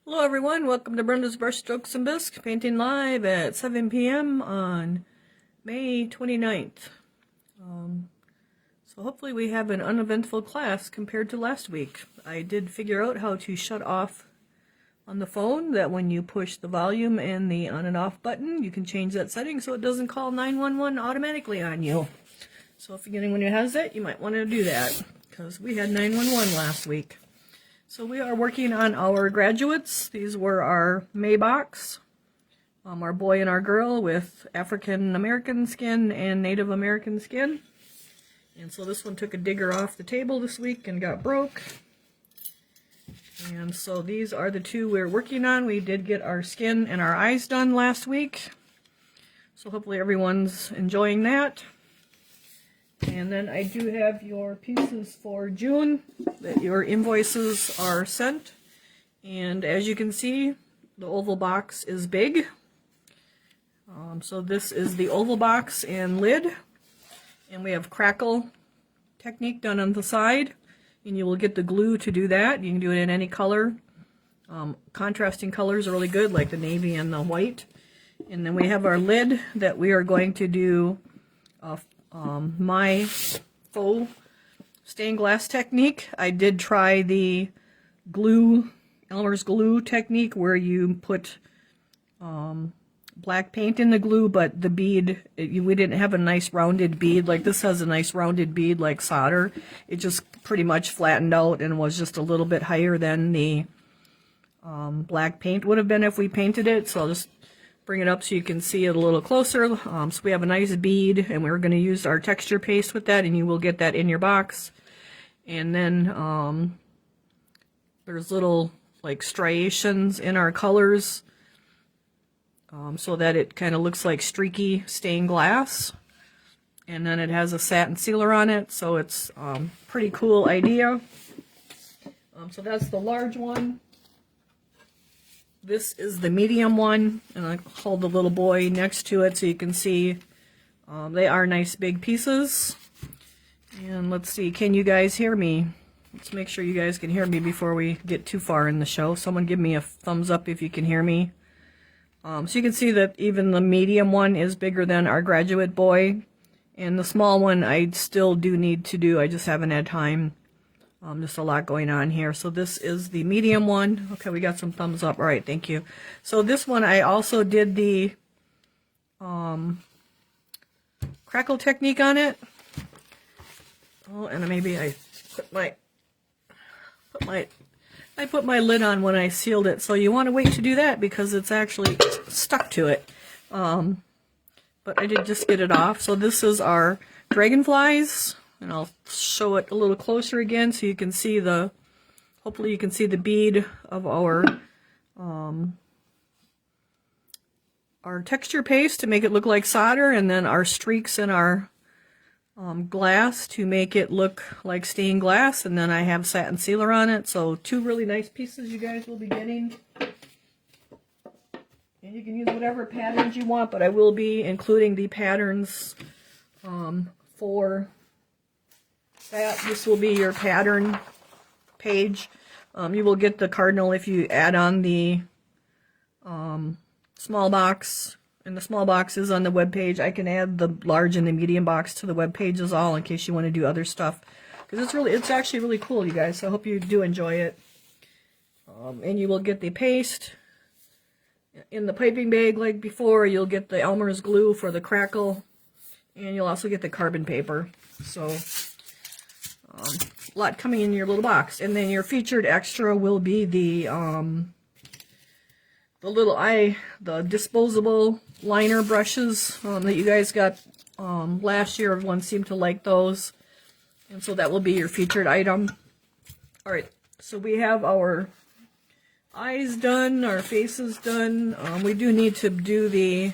Hello everyone, welcome to Brenda's Brush Strokes and Bisque, painting live at 7 p.m. on May 29th. So hopefully we have an uneventful class compared to last week. I did figure out how to shut off on the phone, that when you push the volume and the on and off button, you can change that setting so it doesn't call 911 automatically on you. So if you're getting one who has that, you might want to do that, because we had 911 last week. So we are working on our graduates. These were our May box, our boy and our girl with African American skin and Native American skin. And so this one took a digger off the table this week and got broke. And so these are the two we're working on. We did get our skin and our eyes done last week. So hopefully everyone's enjoying that. And then I do have your pieces for June, that your invoices are sent. And as you can see, the oval box is big. So this is the oval box and lid. And we have crackle technique done on the side. And you will get the glue to do that. You can do it in any color. Contrasting colors are really good, like the navy and the white. And then we have our lid that we are going to do my faux stained glass technique. I did try the glue, Elmer's glue technique, where you put black paint in the glue, but the bead, we didn't have a nice rounded bead. Like this has a nice rounded bead like solder. It just pretty much flattened out and was just a little bit higher than the black paint would have been if we painted it. So I'll just bring it up so you can see it a little closer. So we have a nice bead, and we're going to use our texture paste with that, and you will get that in your box. And then there's little like striations in our colors, so that it kind of looks like streaky stained glass. And then it has a satin sealer on it, so it's pretty cool idea. So that's the large one. This is the medium one, and I hold the little boy next to it so you can see they are nice big pieces. And let's see, can you guys hear me? Let's make sure you guys can hear me before we get too far in the show. Someone give me a thumbs up if you can hear me. So you can see that even the medium one is bigger than our graduate boy, and the small one I still do need to do. I just haven't had time. Just a lot going on here. So this is the medium one. Okay, we got some thumbs up. All right, thank you. So this one I also did the crackle technique on it. Oh, and maybe I put my lid on when I sealed it. So you want to wait to do that because it's actually stuck to it. But I did just get it off. So this is our dragonflies. And I'll show it a little closer again so you can see the, hopefully you can see the bead of our texture paste to make it look like solder, and then our streaks in our glass to make it look like stained glass, and then I have satin sealer on it. So two really nice pieces you guys will be getting. And you can use whatever patterns you want, but I will be including the patterns for that. This will be your pattern page. You will get the cardinal if you add on the small box, and the small box is on the web page. I can add the large and the medium box to the web pages all in case you want to do other stuff, because it's actually really cool, you guys. So I hope you do enjoy it. And you will get the paste in the piping bag like before. You'll get the Elmer's glue for the crackle, and you'll also get the carbon paper. So a lot coming in your little box. And then your featured extra will be the disposable liner brushes that you guys got last year. Everyone seemed to like those, and so that will be your featured item. All right, so we have our eyes done, our faces done. We do need to do the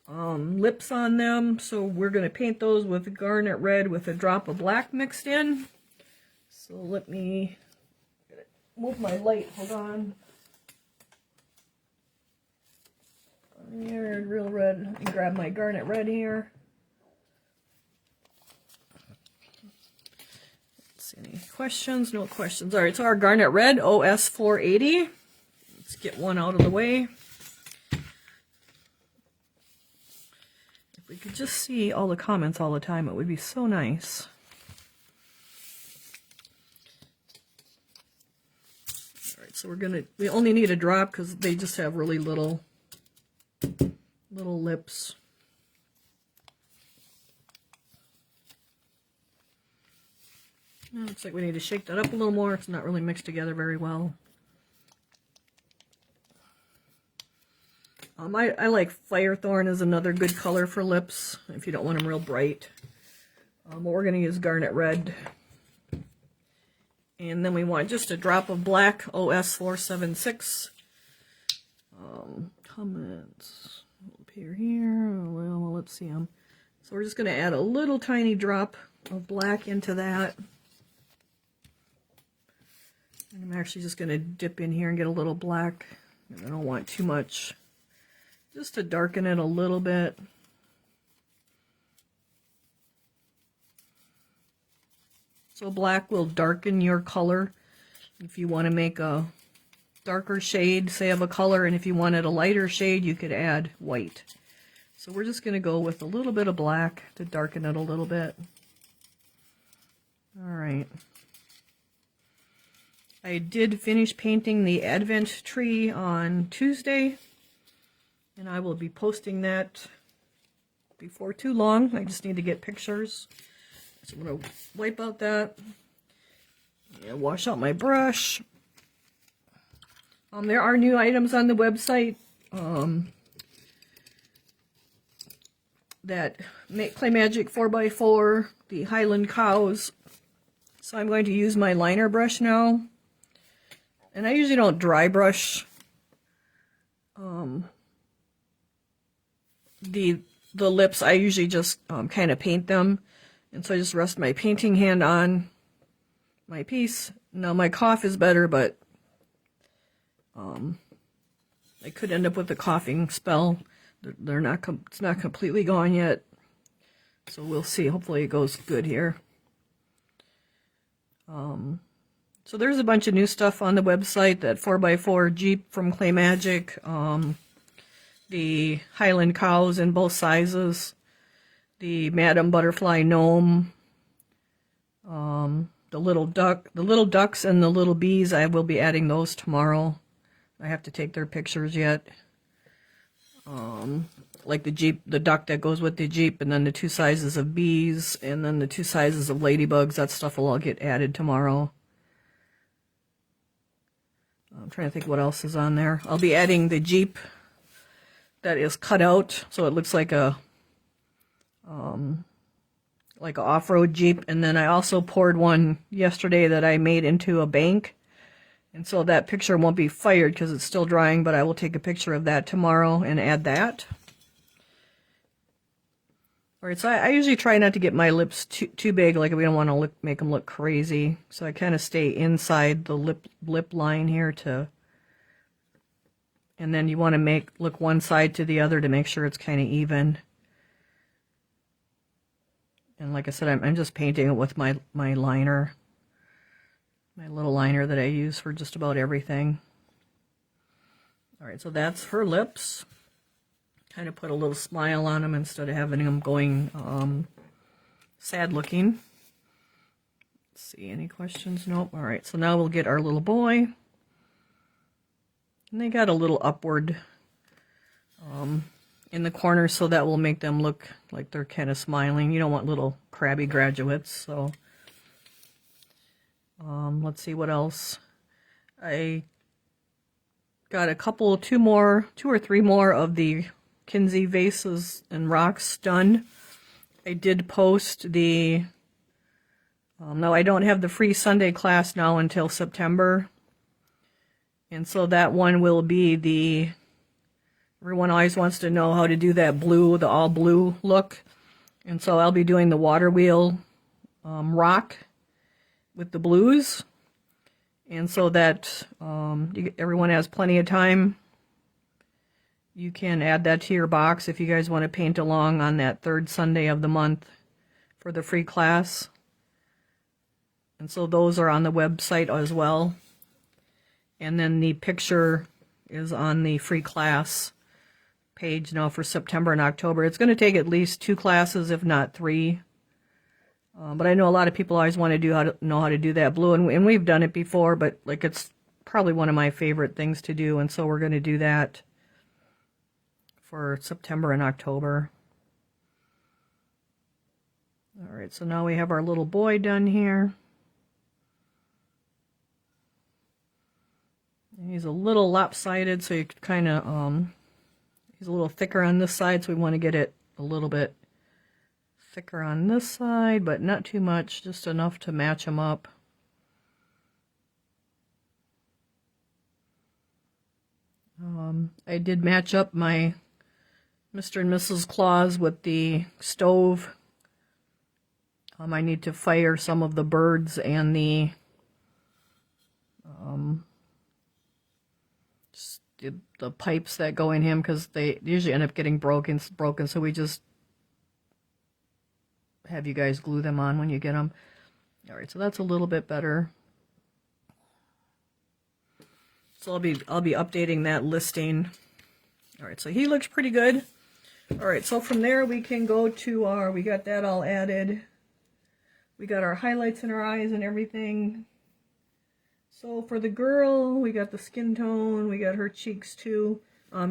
lips on them, so we're going to paint those with garnet red with a drop of black mixed in. So let me move my light, hold on. Here, real red. Let me grab my garnet red here. Let's see, any questions? No questions. All right, so our garnet red OS 480. Let's get one out of the way. If we could just see all the comments all the time, it would be so nice. Alright, so we only need a drop because they just have really little lips. Now it looks like we need to shake that up a little more. It's not really mixed together very well. I like Firethorn is another good color for lips if you don't want them real bright. We're going to use Garnet Red. And then we want just a drop of black, OS476. Comments up here. Well, let's see them. So we're just going to add a little tiny drop of black into that. And I'm actually just going to dip in here and get a little black. And I don't want too much. Just to darken it a little bit. So black will darken your color. If you want to make a darker shade, say, of a color, and if you wanted a lighter shade, you could add white. So we're just going to go with a little bit of black to darken it a little bit. All right. I did finish painting the Advent tree on Tuesday. And I will be posting that before too long. I just need to get pictures. So I'm going to wipe out that. And wash out my brush. There are new items on the website that make Clay Magic 4x4, the Highland Cows. So I'm going to use my liner brush now. And I usually don't dry brush the lips. I usually just kind of paint them, and so I just rest my painting hand on my piece. Now my cough is better, but I could end up with a coughing spell. It's not completely gone yet, so we'll see. Hopefully it goes good here. So there's a bunch of new stuff on the website. That 4x4 Jeep from Clay Magic. The Highland Cows in both sizes, the Madam Butterfly Gnome, the little ducks and the little bees. I will be adding those tomorrow. I have to take their pictures yet. Like the Jeep, the duck that goes with the Jeep, and then the 2 sizes of bees, and then the 2 sizes of ladybugs. That stuff will all get added tomorrow. I'm trying to think what else is on there. I'll be adding the Jeep that is cut out, so it looks like a off-road Jeep. And then I also poured one yesterday that I made into a bank, and so that picture won't be fired because it's still drying, but I will take a picture of that tomorrow and add that. Alright, so I usually try not to get my lips too big, like we don't want to make them look crazy, so I kind of stay inside the lip line here to. And then you want to look one side to the other to make sure it's kind of even. And like I said, I'm just painting it with my liner. My little liner that I use for just about everything. Alright, so that's her lips. Kind of put a little smile on them instead of having them going sad looking. Let's see, any questions? Nope. Alright, so now we'll get our little boy. And they got a little upward in the corner, so that will make them look like they're kind of smiling. You don't want little crabby graduates, so let's see what else. I got two or three more of the Kinsey vases and rocks done. I did post the now I don't have the free Sunday class now until September. And so that one will be everyone always wants to know how to do that blue, the all blue look. And so I'll be doing the water wheel rock with the blues. And so that everyone has plenty of time. You can add that to your box if you guys want to paint along on that 3rd Sunday of the month for the free class. And so those are on the website as well. And then the picture is on the free class page now for September and October. It's going to take at least 2 classes, if not 3. But I know a lot of people always want to know how to do that blue, and we've done it before, but like it's probably one of my favorite things to do, and so we're going to do that for September and October. All right, so now we have our little boy done here. And he's a little lopsided, so you kind of he's a little thicker on this side, so we want to get it a little bit thicker on this side, but not too much, just enough to match them up. I did match up my Mr. and Mrs. Claus with the stove. I need to fire some of the birds and the pipes that go in him, because they usually end up getting broken, so we just have you guys glue them on when you get them. All right, so that's a little bit better. So I'll be updating that listing. All right, so he looks pretty good. All right, so from there we can go to our, we got that all added. We got our highlights in our eyes and everything. So for the girl, we got the skin tone, we got her cheeks too.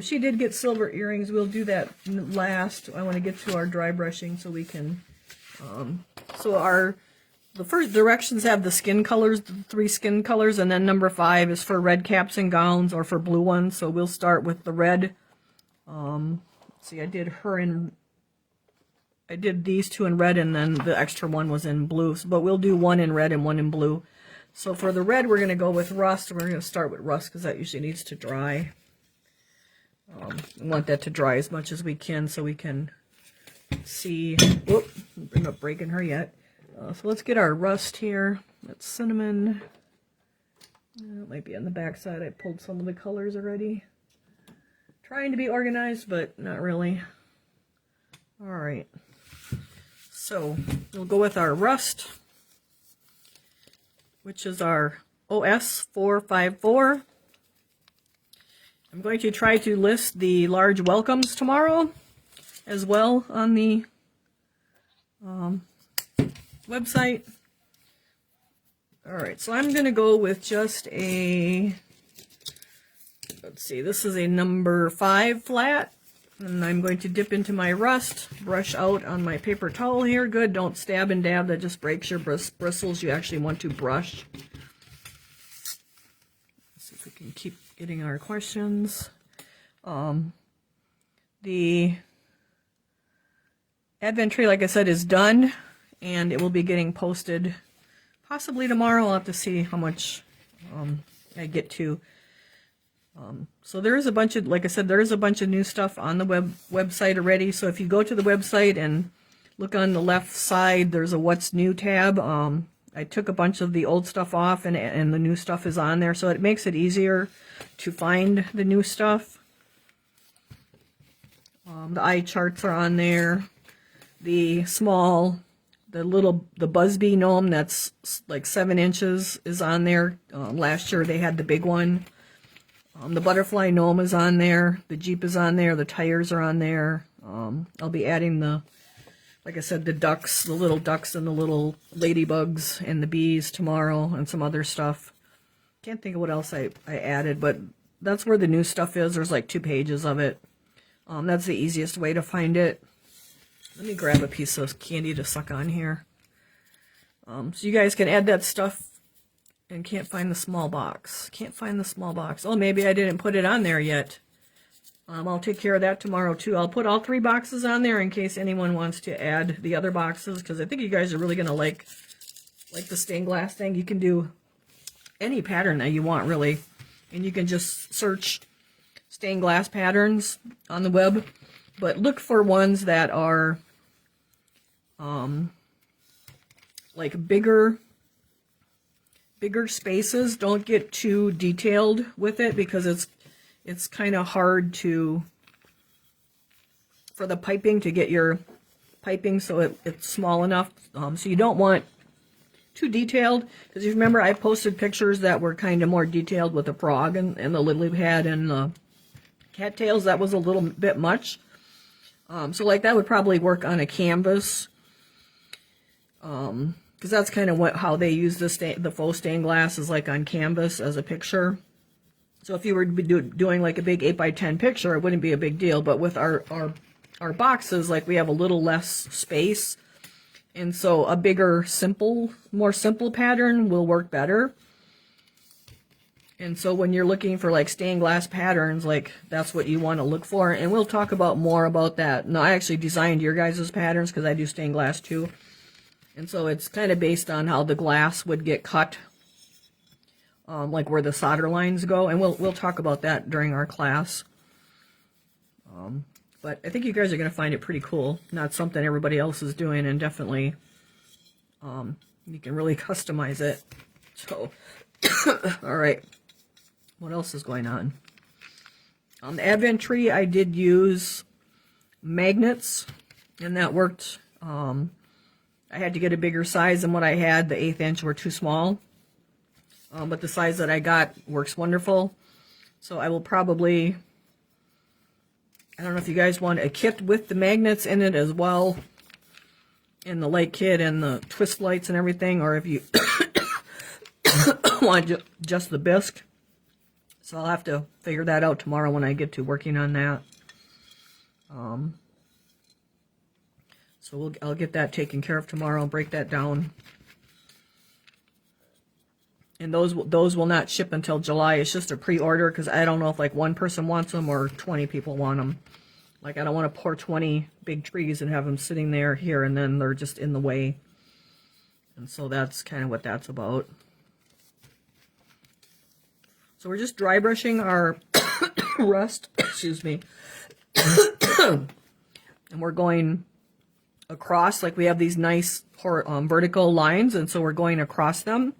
She did get silver earrings. We'll do that last. I want to get to our dry brushing so we can, the first directions have the skin colors, the 3 skin colors, and then number 5 is for red caps and gowns or for blue ones. So we'll start with the red. See, I did these 2 in red, and then the extra one was in blue. But we'll do 1 in red and 1 in blue. So for the red, we're going to go with rust. We're going to start with rust because that usually needs to dry. We want that to dry as much as we can so we can see. Whoop, I'm not breaking her yet. So let's get our rust here. That's cinnamon. It might be on the back side. I pulled some of the colors already. Trying to be organized, but not really. All right. So we'll go with our rust, which is our OS 454. I'm going to try to list the large welcomes tomorrow as well on the website. All right, so I'm going to go with just a, let's see, this is a number 5 flat, and I'm going to dip into my rust, brush out on my paper towel here. Good, don't stab and dab, that just breaks your bristles. You actually want to brush. Let's see if we can keep getting our questions. The Advent tree, like I said, is done, and it will be getting posted possibly tomorrow. I'll have to see how much I get to. So there is a bunch of, like I said, there is a bunch of new stuff on the website already. So if you go to the website and look on the left side, there's a What's New tab. I took a bunch of the old stuff off, and the new stuff is on there, so it makes it easier to find the new stuff. The eye charts are on there. The Busby gnome that's like 7 inches is on there. Last year they had the big one. The butterfly gnome is on there. The Jeep is on there. The tires are on there. I'll be adding like I said, the ducks, the little ducks and the little ladybugs and the bees tomorrow, and some other stuff. Can't think of what else I added, but that's where the new stuff is. There's like 2 pages of it. That's the easiest way to find it. Let me grab a piece of candy to suck on here. So you guys can add that stuff, and can't find the small box. Can't find the small box. Oh, maybe I didn't put it on there yet. I'll take care of that tomorrow too. I'll put all 3 boxes on there in case anyone wants to add the other boxes, because I think you guys are really going to like the stained glass thing. You can do any pattern that you want, really, and you can just search stained glass patterns on the web, but look for ones that are like bigger spaces. Don't get too detailed with it, because it's kind of hard for the piping to get your piping so it's small enough. So you don't want too detailed, because you remember I posted pictures that were kind of more detailed with the frog and the lily pad and the cattails. That was a little bit much. So like that would probably work on a canvas, because that's kind of how they use the faux stained glass, is like on canvas as a picture. So if you were to be doing like a big 8x10 picture, it wouldn't be a big deal. But with our boxes, like we have a little less space, and so a bigger, more simple pattern will work better. And so when you're looking for like stained glass patterns, like that's what you want to look for. And we'll talk more about that. No, I actually designed your guys' patterns because I do stained glass too. And so it's kind of based on how the glass would get cut, like where the solder lines go. And we'll talk about that during our class. But I think you guys are going to find it pretty cool. Not something everybody else is doing, and definitely you can really customize it. So, all right. What else is going on? On the Advent tree, I did use magnets, and that worked. I had to get a bigger size than what I had. The 1/8 inch were too small. But the size that I got works wonderful. So I will probably, I don't know if you guys want a kit with the magnets in it as well, and the light kit and the twist lights and everything, or if you want just the bisque. So I'll have to figure that out tomorrow when I get to working on that. So I'll get that taken care of tomorrow and break that down. And those will not ship until July. It's just a pre-order, because I don't know if like one person wants them or 20 people want them. Like I don't want to pour 20 big trees and have them sitting here, and then they're just in the way. And so that's kind of what that's about. So we're just dry brushing our rust, excuse me. And we're going across, like we have these nice vertical lines, and so we're going across them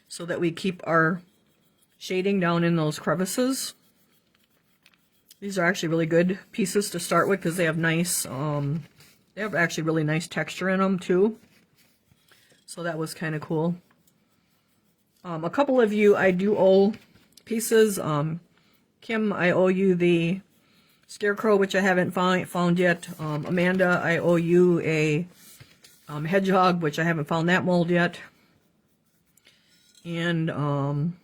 so that we keep our shading down in those crevices. These are actually really good pieces to start with, because they have nice, they have actually really nice texture in them too. So that was kind of cool. A couple of you I do owe pieces. Kim, I owe you the scarecrow, which I haven't found yet. Amanda, I owe you a hedgehog, which I haven't found that mold yet. And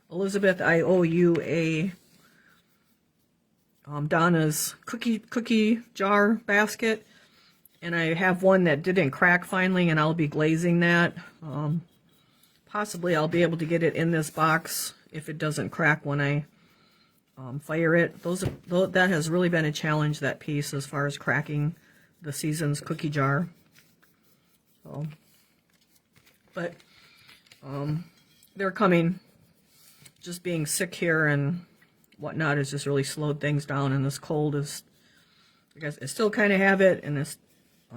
Elizabeth, I owe you a Donna's cookie jar basket, and I have one that didn't crack finally, and I'll be glazing that. Possibly I'll be able to get it in this box if it doesn't crack when I fire it. That has really been a challenge, that piece, as far as cracking the Seasons cookie jar. So, but they're coming. Just being sick here and whatnot has just really slowed things down, and this cold is, I guess I still kind of have it, and it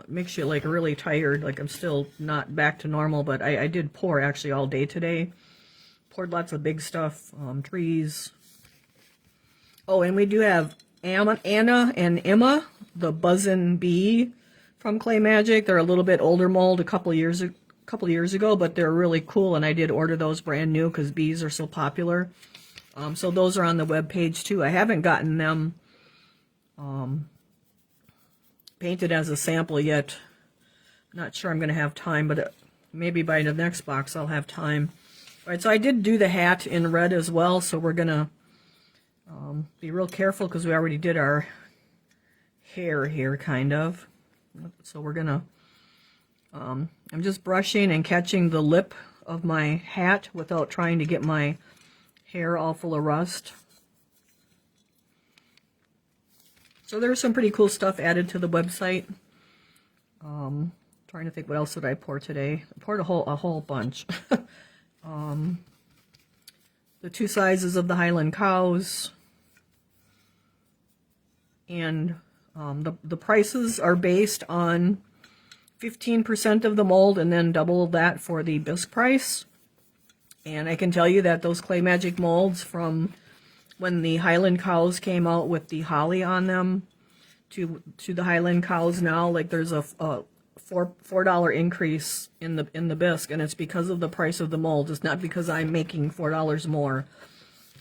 makes you like really tired. Like I'm still not back to normal, but I did pour actually all day today. Poured lots of big stuff, trees. Oh, and we do have Anna and Emma, the Buzzin' Bee from Clay Magic. They're a little bit older mold, a couple years ago, but they're really cool, and I did order those brand new because bees are so popular. So those are on the web page too. I haven't gotten them painted as a sample yet. Not sure I'm going to have time, but maybe by the next box I'll have time. All right, so I did do the hat in red as well, so we're going to be real careful because we already did our hair here, kind of. So we're going to, I'm just brushing and catching the lip of my hat without trying to get my hair all full of rust. So there's some pretty cool stuff added to the website. Trying to think, what else did I pour today? I poured a whole bunch. The 2 sizes of the Highland cows, and the prices are based on 15% of the mold and then double that for the bisque price. And I can tell you that those Clay Magic molds, from when the Highland cows came out with the holly on them to the Highland cows now, like there's a $4 increase in the bisque, and it's because of the price of the molds. It's not because I'm making $4 more.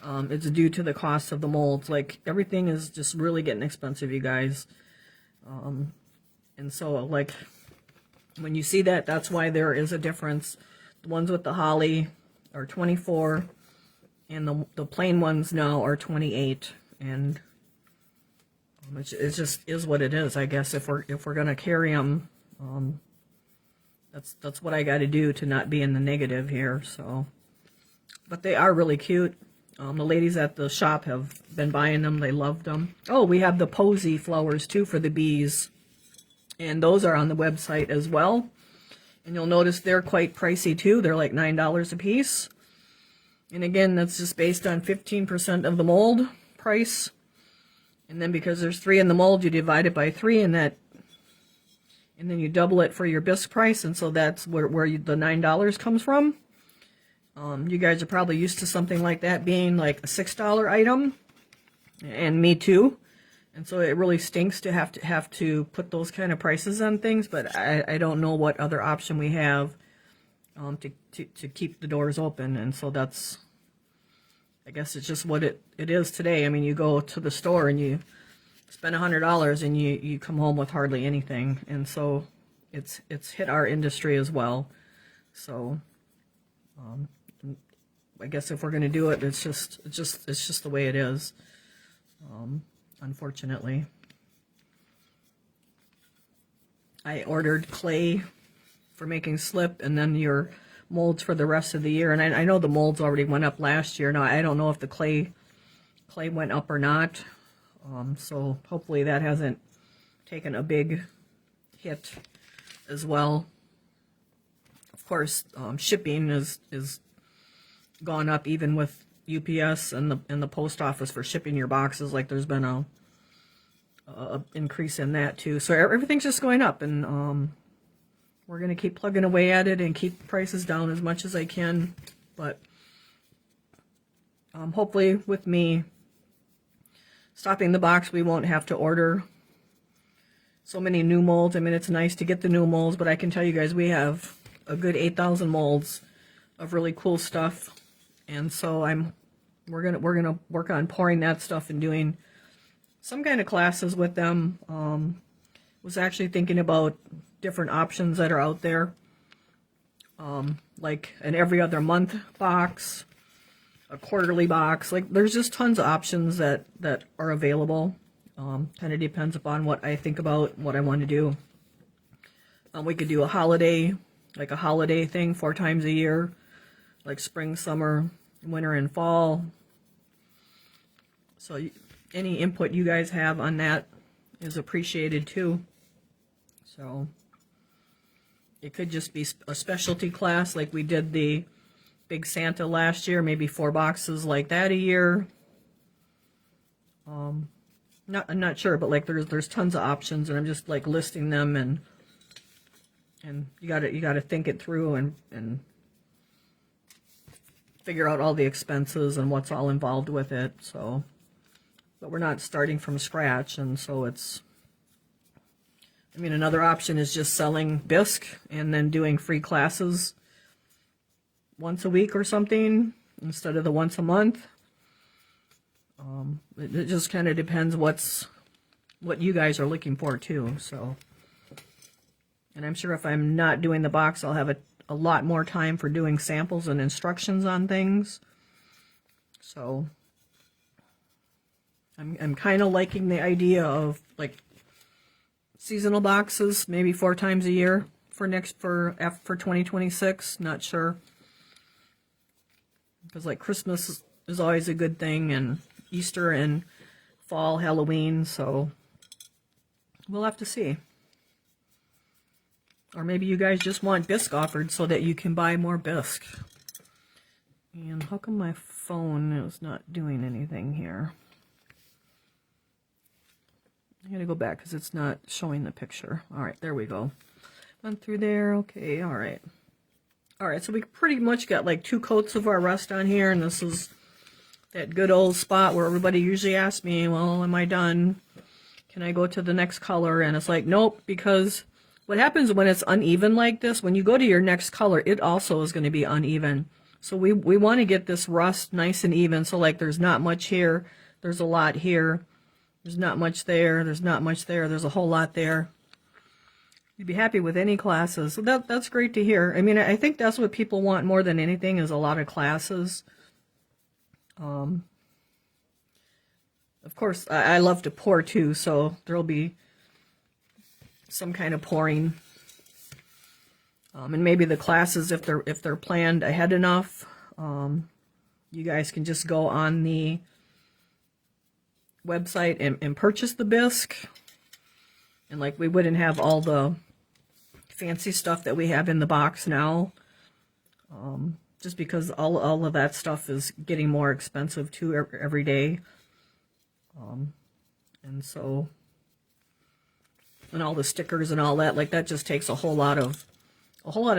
It's due to the cost of the molds. Like, everything is just really getting expensive, you guys. And so, like, when you see that, that's why there is a difference. The ones with the holly are 24, and the plain ones now are 28. And it just is what it is, I guess. If we're gonna carry them, that's what I got to do to not be in the negative here. So, but they are really cute. The ladies at the shop have been buying them. They loved them. Oh, we have the posy flowers too for the bees, and those are on the website as well. And you'll notice they're quite pricey too. They're like $9 a piece. And again, that's just based on 15% of the mold price. And then because there's 3 in the mold, you divide it by 3, and then you double it for your bisque price. And so that's where the $9 comes from. You guys are probably used to something like that being like a $6 item, and me too. And so it really stinks to have to put those kind of prices on things. But I don't know what other option we have to keep the doors open. And so that's, I guess it's just what it is today. I mean, you go to the store and you spend $100 and you come home with hardly anything. And so it's hit our industry as well. So I guess if we're going to do it, it's just the way it is. Unfortunately, I ordered clay for making slip, and then your molds for the rest of the year. And I know the molds already went up last year. Now I don't know if the clay went up or not. So hopefully that hasn't taken a big hit as well. Of course, shipping is gone up, even with UPS and the post office for shipping your boxes. Like, there's been a increase in that too. So everything's just going up, and we're gonna keep plugging away at it and keep prices down as much as I can. But hopefully, with me stopping the box, we won't have to order so many new molds. I mean, it's nice to get the new molds, but I can tell you guys, we have a good 8,000 molds of really cool stuff. And so we're gonna work on pouring that stuff and doing some kind of classes with them. Was actually thinking about different options that are out there, like an every other month box, a quarterly box. Like, there's just tons of options that are available. Kind of depends upon what I think about, what I want to do. We could do a holiday thing 4 times a year, like spring, summer, winter, and fall. So any input you guys have on that is appreciated too. So it could just be a specialty class, like we did the Big Santa last year, maybe 4 boxes like that a year. I'm not sure, but like there's tons of options, and I'm just like listing them, and you gotta think it through and figure out all the expenses and what's all involved with it. So, but we're not starting from scratch, and so I mean, another option is just selling bisque and then doing free classes once a week or something instead of the once a month. It just kind of depends what you guys are looking for too. So, and I'm sure if I'm not doing the box, I'll have a lot more time for doing samples and instructions on things. So I'm kind of liking the idea of like seasonal boxes, maybe 4 times a year for 2026. Not sure, because like Christmas is always a good thing, and Easter and fall, Halloween. So we'll have to see. Or maybe you guys just want bisque offered so that you can buy more bisque. And how come my phone is not doing anything here? I gotta go back because it's not showing the picture. All right, there we go. Went through there. Okay, all right. All right, so we pretty much got like 2 coats of our rust on here, and this is that good old spot where everybody usually asks me, well, am I done? Can I go to the next color? And it's like, nope, because what happens when it's uneven like this, when you go to your next color, it also is going to be uneven. So we want to get this rust nice and even. So like there's not much here, there's a lot here, there's not much there, there's not much there, there's a whole lot there. You'd be happy with any classes. So that's great to hear. I mean, I think that's what people want more than anything, is a lot of classes. Of course, I love to pour too, so there'll be some kind of pouring. And maybe the classes, if they're planned ahead enough, you guys can just go on the website and purchase the bisque. And like, we wouldn't have all the fancy stuff that we have in the box now, just because all of that stuff is getting more expensive too every day. And so, and all the stickers and all that, like that just takes a whole lot of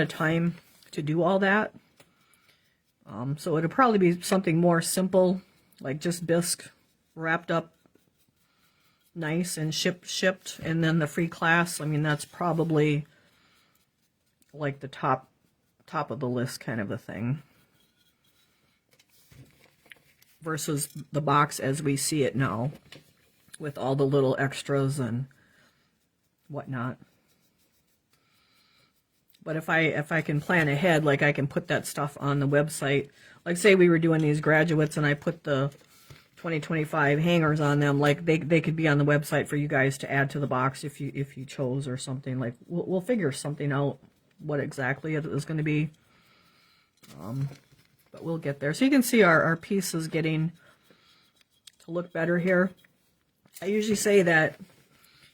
time to do all that. So it'll probably be something more simple, like just bisque wrapped up nice and shipped, and then the free class, I mean, that's probably like the top of the list kind of a thing, versus the box as we see it now with all the little extras and whatnot. But if I can plan ahead, like I can put that stuff on the website. Like say we were doing these graduates and I put the 2025 hangers on them, like they could be on the website for you guys to add to the box if you chose, or something. Like we'll figure something out what exactly it is going to be. But we'll get there. So you can see our piece is getting to look better here. I usually say that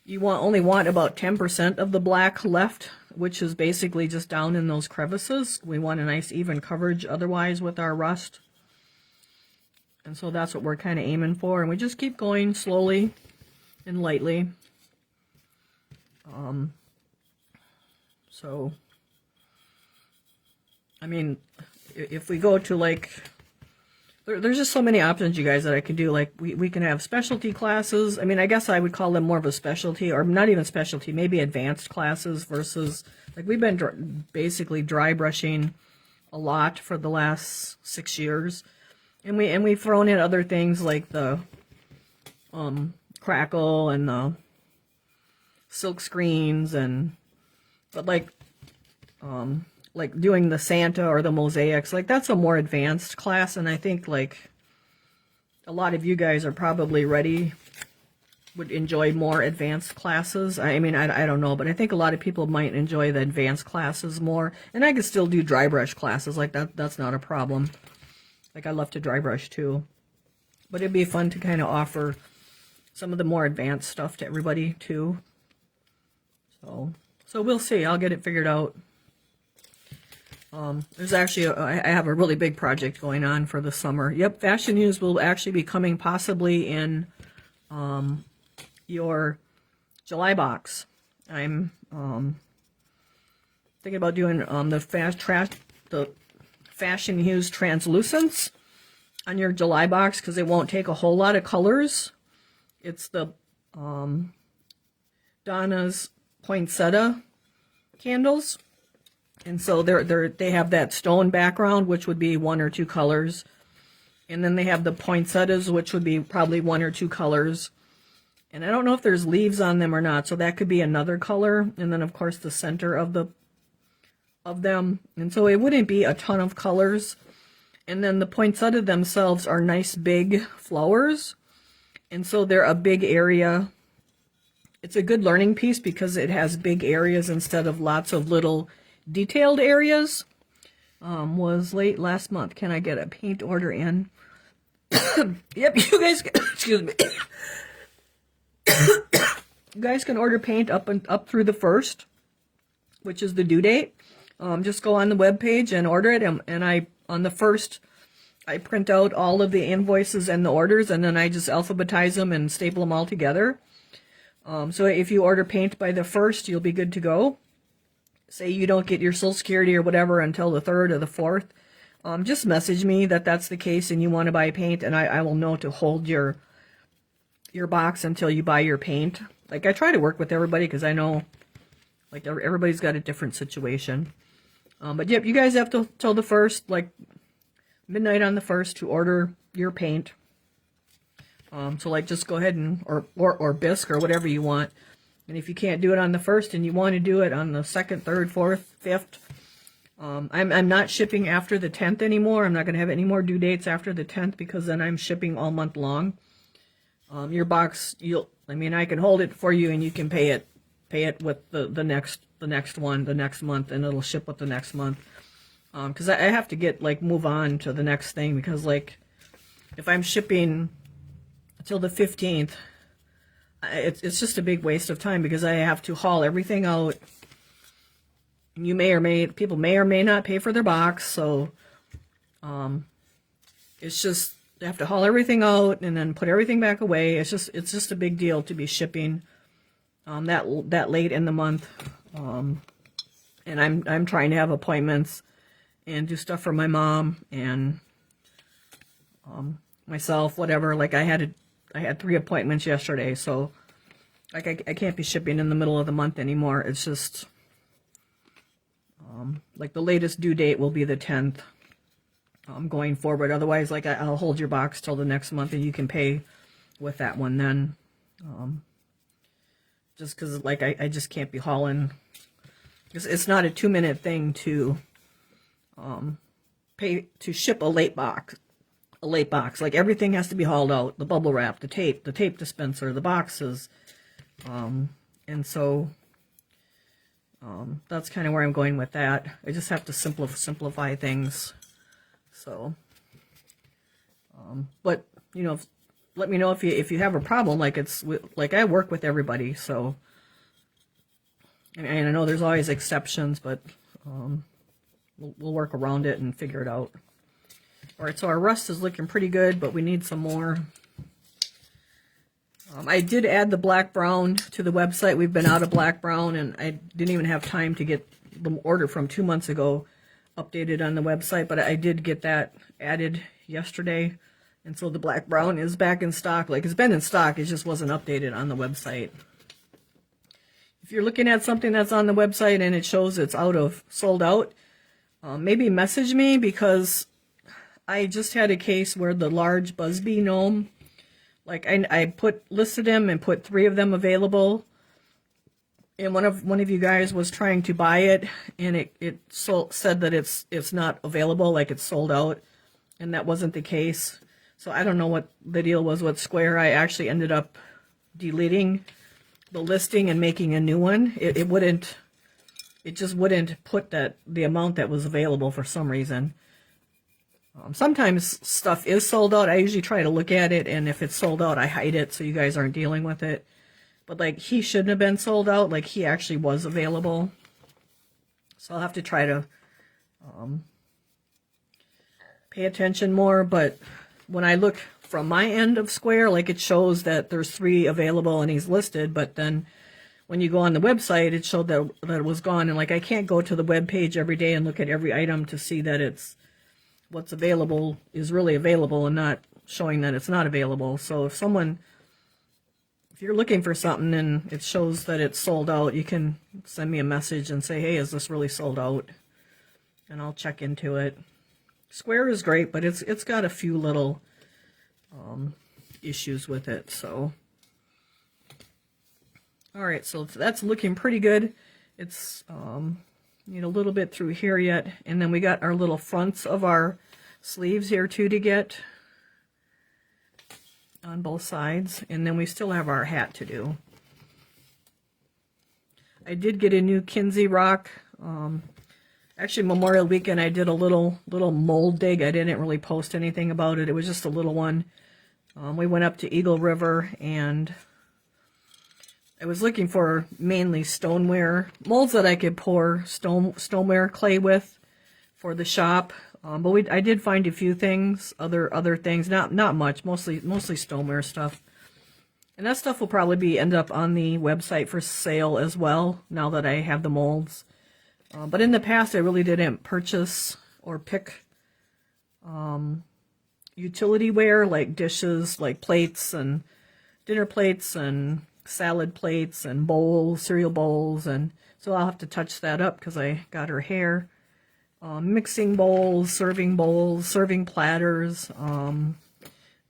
you only want about 10% of the black left, which is basically just down in those crevices. We want a nice even coverage otherwise with our rust. And so that's what we're kind of aiming for. And we just keep going slowly and lightly. So, I mean, if we go to like, there's just so many options, you guys, that I could do. Like we can have specialty classes. I mean, I guess I would call them more of a specialty, or not even specialty, maybe advanced classes, versus like we've been basically dry brushing a lot for the last 6 years. And we've thrown in other things like the crackle and the silk screens, but like doing the Santa or the mosaics, like that's a more advanced class. And I think like a lot of you guys are probably would enjoy more advanced classes. I mean, I don't know, but I think a lot of people might enjoy the advanced classes more. And I could still do dry brush classes, like that's not a problem. Like I love to dry brush too, but it'd be fun to kind of offer some of the more advanced stuff to everybody too. So we'll see. I'll get it figured out. There's actually I have a really big project going on for the summer. Yep, Fashion News will actually be coming possibly in your July box. I'm thinking about doing the Fashion Hues translucents on your July box, because it won't take a whole lot of colors. It's the Donna's poinsettia candles, and so they have that stone background, which would be 1 or 2 colors, and then they have the poinsettias, which would be probably 1 or 2 colors. And I don't know if there's leaves on them or not, so that could be another color. And then of course the center of them, and so it wouldn't be a ton of colors. And then the poinsettia themselves are nice big flowers, and so they're a big area. It's a good learning piece because it has big areas instead of lots of little detailed areas. Was late last month. Can I get a paint order in? Yep, you guys excuse me. You guys can order paint up through the 1st, which is the due date. Just go on the web page and order it, and on the 1st I print out all of the invoices and the orders, and then I just alphabetize them and staple them all together. So if you order paint by the 1st, you'll be good to go. Say you don't get your Social Security or whatever until the 3rd or the 4th, just message me that that's the case and you want to buy paint, and I will know to hold your box until you buy your paint. Like I try to work with everybody because I know Like everybody's got a different situation. But yep, you guys have till the 1st, like midnight on the 1st, to order your paint. So like just go ahead and, or bisque or whatever you want. And if you can't do it on the 1st and you want to do it on the 2nd, 3rd, 4th, 5th, I'm not shipping after the 10th anymore. I'm not going to have any more due dates after the 10th because then I'm shipping all month long. Your box, I can hold it for you and you can pay it with the next month, and it'll ship with the next month. Because I have to move on to the next thing, because like if I'm shipping until the 15th, it's just a big waste of time because I have to haul everything out. People may or may not pay for their box, so it's just, they have to haul everything out and then put everything back away. It's just a big deal to be shipping that late in the month. And I'm trying to have appointments and do stuff for my mom and myself, whatever. Like I had 3 appointments yesterday, so like I can't be shipping in the middle of the month anymore. It's just like the latest due date will be the 10th going forward. Otherwise, like I'll hold your box till the next month and you can pay with that one then. Just because like I just can't be hauling. It's not a 2-minute thing to pay to ship a late box. Like everything has to be hauled out. The bubble wrap, the tape dispenser, the boxes. And so that's kind of where I'm going with that. I just have to simplify things. So, but you know, let me know if you have a problem. Like I work with everybody, so and I know there's always exceptions, but we'll work around it and figure it out. All right, so our rust is looking pretty good, but we need some more. I did add the black brown to the website. We've been out of black brown, and I didn't even have time to get the order from 2 months ago updated on the website, but I did get that added yesterday. And so the black brown is back in stock. Like it's been in stock, it just wasn't updated on the website. If you're looking at something that's on the website and it shows it's sold out, maybe message me, because I just had a case where the large Busby gnome, like I listed them and put 3 of them available, and one of you guys was trying to buy it, and it said that it's not available, like it's sold out, and that wasn't the case. So I don't know what the deal was with Square. I actually ended up deleting the listing and making a new one. It just wouldn't put the amount that was available for some reason. Sometimes stuff is sold out. I usually try to look at it, and if it's sold out, I hide it so you guys aren't dealing with it. But like he shouldn't have been sold out. Like he actually was available. So I'll have to try to pay attention more. But when I look from my end of Square, like it shows that there's 3 available and he's listed, but then when you go on the website, it showed that it was gone. And like I can't go to the web page every day and look at every item to see that what's available is really available and not showing that it's not available. So if you're looking for something and it shows that it's sold out, you can send me a message and say, hey, is this really sold out? And I'll check into it. Square is great, but it's got a few little issues with it. So, all right, so that's looking pretty good. It's need a little bit through here yet, and then we got our little fronts of our sleeves here too to get on both sides, and then we still have our hat to do. I did get a new Kinsey rock. Actually, Memorial Weekend, I did a little mold dig. I didn't really post anything about it. It was just a little one. We went up to Eagle River, and I was looking for mainly stoneware molds that I could pour stoneware clay with for the shop. But I did find a few things, other things, not much, mostly stoneware stuff. And that stuff will probably end up on the website for sale as well, now that I have the molds. But in the past, I really didn't purchase or pick utility ware, like dishes, like plates and dinner plates and salad plates and bowls, cereal bowls, and so I'll have to touch that up because I got her hair. Mixing bowls, serving platters,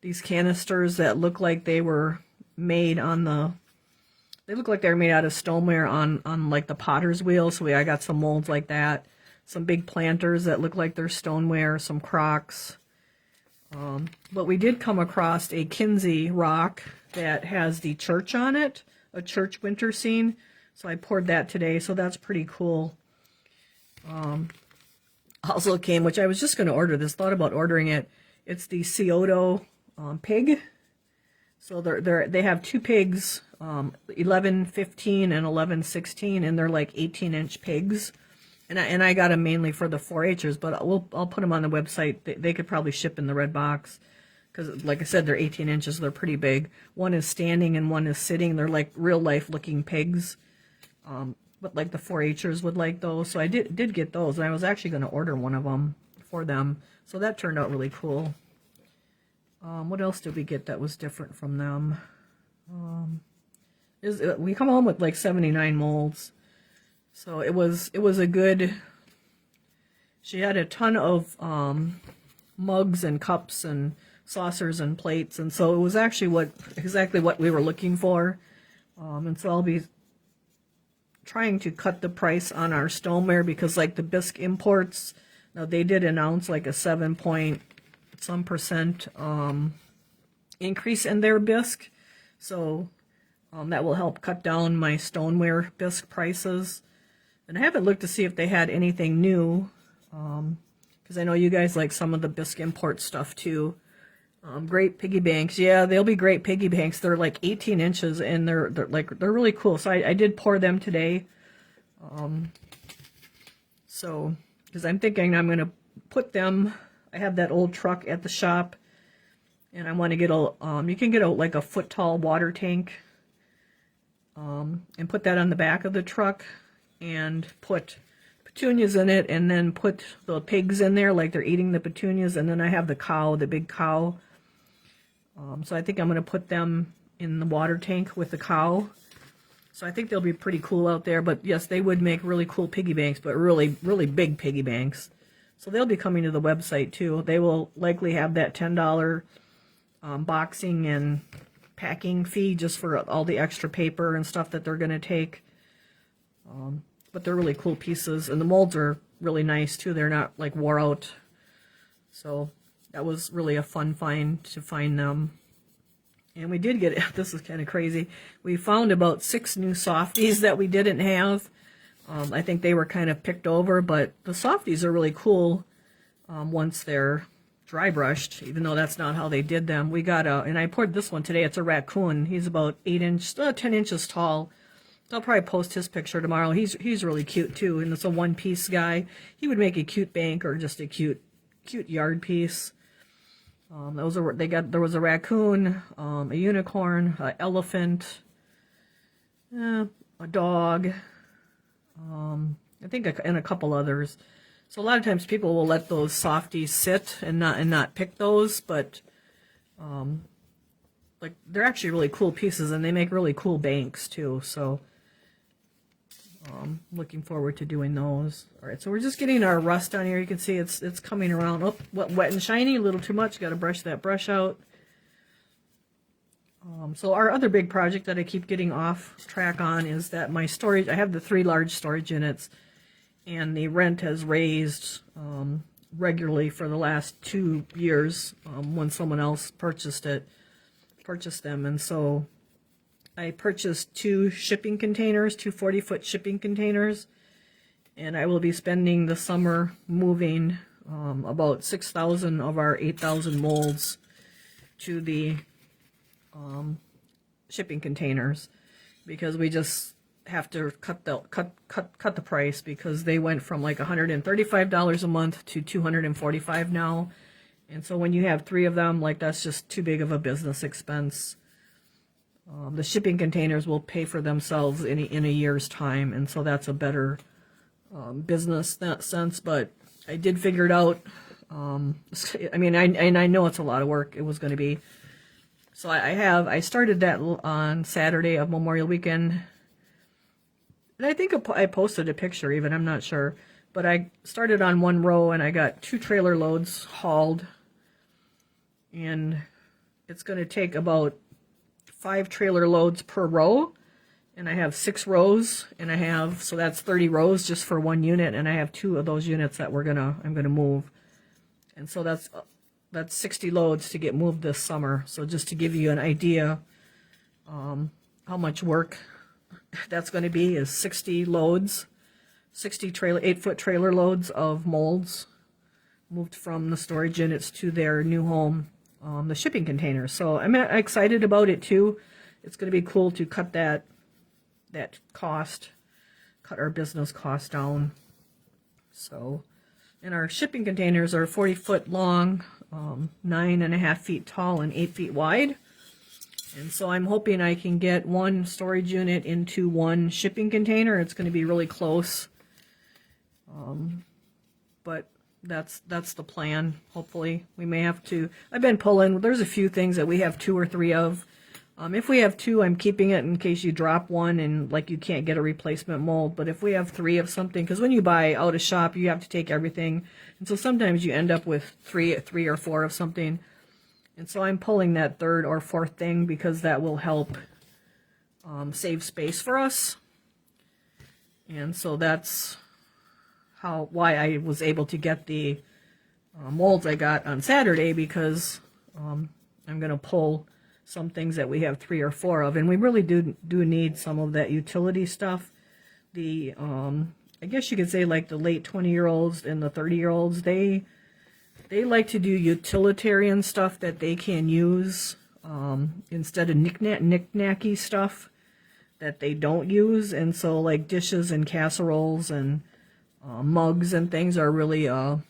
these canisters that look like they were made on they look like they were made out of stoneware on like the potter's wheel. So I got some molds like that. Some big planters that look like they're stoneware, some crocks. But we did come across a Kinsey rock that has the church on it, a church winter scene. So I poured that today, so that's pretty cool. Also came, which I was just going to order this, thought about ordering it. It's the Scioto pig. So they have two pigs, 1115 and 1116, and they're like 18-inch pigs. And I got them mainly for the 4-Hers, but I'll put them on the website. They could probably ship in the red box because, like I said, they're 18 inches. They're pretty big. One is standing and one is sitting. They're like real life looking pigs, but like the 4-Hers would like those. So I did get those, and I was actually going to order one of them for them. So that turned out really cool. What else did we get that was different from them? We come home with like 79 molds. So it was a good, she had a ton of mugs and cups and saucers and plates, and so it was actually exactly what we were looking for. And so I'll be trying to cut the price on our stoneware because like the bisque imports, now they did announce like a 7-point-some% increase in their bisque. So that will help cut down my stoneware bisque prices. And I haven't looked to see if they had anything new, because I know you guys like some of the bisque import stuff too. Great piggy banks, yeah, they'll be great piggy banks. They're like 18 inches, and they're really cool. So I did pour them today. So because I'm thinking I'm gonna put them. I have that old truck at the shop, and I want to get a. You can get like a foot tall water tank. And put that on the back of the truck. And put petunias in it, and then put the pigs in there like they're eating the petunias, and then I have the cow, the big cow. So I think I'm going to put them in the water tank with the cow. So I think they'll be pretty cool out there, but yes, they would make really cool piggy banks, but really, really big piggy banks. So they'll be coming to the website too. They will likely have that $10 boxing and packing fee just for all the extra paper and stuff that they're going to take. But they're really cool pieces, and the molds are really nice too. They're not like wore out. So that was really a fun find to find them. And we did get, this is kind of crazy, we found about 6 new softies that we didn't have. I think they were kind of picked over, but the softies are really cool once they're dry brushed, even though that's not how they did them. We got and I poured this one today. It's a raccoon. He's about 10 inches tall. I'll probably post his picture tomorrow. He's really cute too, and it's a one-piece guy. He would make a cute bank or just a cute yard piece. There was a raccoon, a unicorn, an elephant, a dog, I think, and a couple others. So a lot of times people will let those softies sit and not pick those, but like they're actually really cool pieces, and they make really cool banks too. So looking forward to doing those. All right, so we're just getting our rust on here. You can see it's coming around. Oh, wet and shiny, a little too much. Got to brush that brush out. So our other big project that I keep getting off track on is that my storage, I have the 3 large storage units, and the rent has raised regularly for the last 2 years when someone else purchased them. And so I purchased 2 shipping containers, 2 40-foot shipping containers, and I will be spending the summer moving about 6,000 of our 8,000 molds to the shipping containers, because we just have to cut the price, because they went from like $135 a month to $245 now. And so when you have 3 of them, like, that's just too big of a business expense. The shipping containers will pay for themselves in a year's time, and so that's a better business in that sense. But I did figure it out. I mean, I know it's a lot of work. It was going to be. So I started that on Saturday of Memorial Weekend. And I think I posted a picture even, I'm not sure. But I started on one row and I got 2 trailer loads hauled. And it's going to take about 5 trailer loads per row. And I have 6 rows, and so that's 30 rows just for one unit, and I have 2 of those units that I'm gonna move. And so that's 60 loads to get moved this summer. So just to give you an idea, how much work that's going to be is 60 loads, 60 8-foot trailer loads of molds moved from the storage units to their new home, the shipping containers. So I'm excited about it too. It's going to be cool to cut that cost, cut our business cost down. So, and our shipping containers are 40 foot long, 9.5 feet tall, and 8 feet wide. And so I'm hoping I can get one storage unit into one shipping container. It's going to be really close. But that's the plan. Hopefully we may have to, I've been pulling, there's a few things that we have 2 or 3 of. If we have 2, I'm keeping it in case you drop one and like you can't get a replacement mold. But if we have 3 of something, because when you buy out of shop, you have to take everything. And so sometimes you end up with 3 or 4 of something. And so I'm pulling that 3rd or 4th thing because that will help save space for us. And so that's why I was able to get the molds I got on Saturday, because I'm going to pull some things that we have 3 or 4 of, and we really do need some of that utility stuff. The I guess you could say like the late 20-year-olds and the 30-year-olds, they like to do utilitarian stuff that they can use instead of knick-knacky stuff that they don't use. And so like dishes and casseroles and mugs and things are really an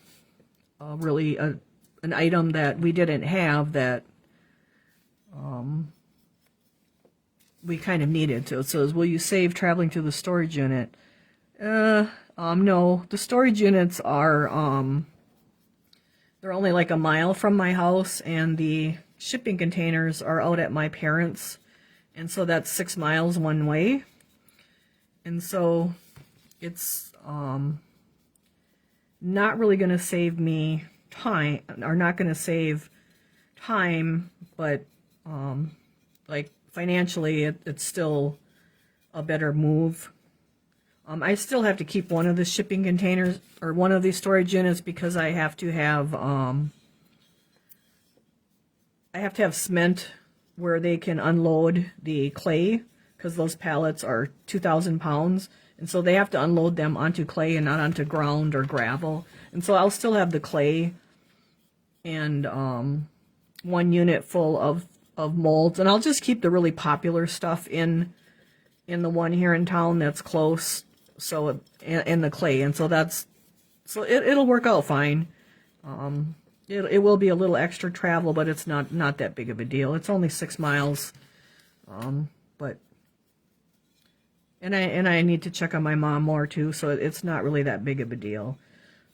item that we didn't have that we kind of needed to. So it says, will you save traveling to the storage unit? No, the storage units are, they're only like a mile from my house, and the shipping containers are out at my parents', and so that's 6 miles one way. And so it's not really going to save me time, or not going to save time, but like financially it's still a better move. I still have to keep one of the shipping containers or one of these storage units because I have to have cement where they can unload the clay, because those pallets are 2,000 pounds, and so they have to unload them onto clay and not onto ground or gravel. And so I'll still have the clay and one unit full of molds, and I'll just keep the really popular stuff in the one here in town that's close, so in the clay. And so it'll work out fine. It will be a little extra travel, but it's not that big of a deal. It's only 6 miles, but and I need to check on my mom more too, so it's not really that big of a deal.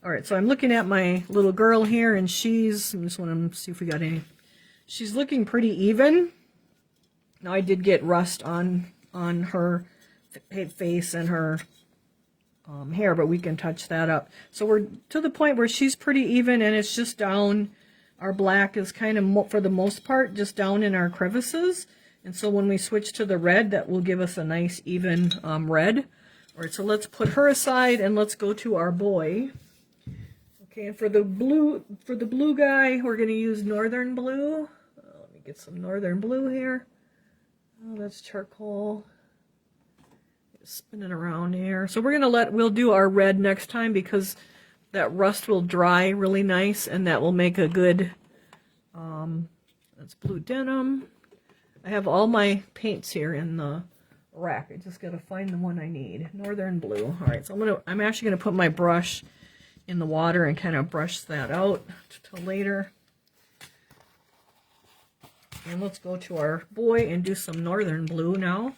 All right, so I'm looking at my little girl here, and I just want to see if we got any. She's looking pretty even. Now I did get rust on her face and her hair, but we can touch that up. So we're to the point where she's pretty even, and it's just down. Our black is kind of, for the most part, just down in our crevices. And so when we switch to the red, that will give us a nice even red. All right, so let's put her aside and let's go to our boy. Okay, and for the blue guy, we're going to use Northern Blue. Let me get some Northern Blue here. Oh, that's charcoal. Spin it around here. So we'll do our red next time, because that rust will dry really nice, and that will make a good, that's blue denim. I have all my paints here in the rack. I just got to find the one I need. Northern Blue. All right, so I'm actually going to put my brush in the water and kind of brush that out till later. And let's go to our boy and do some Northern Blue now.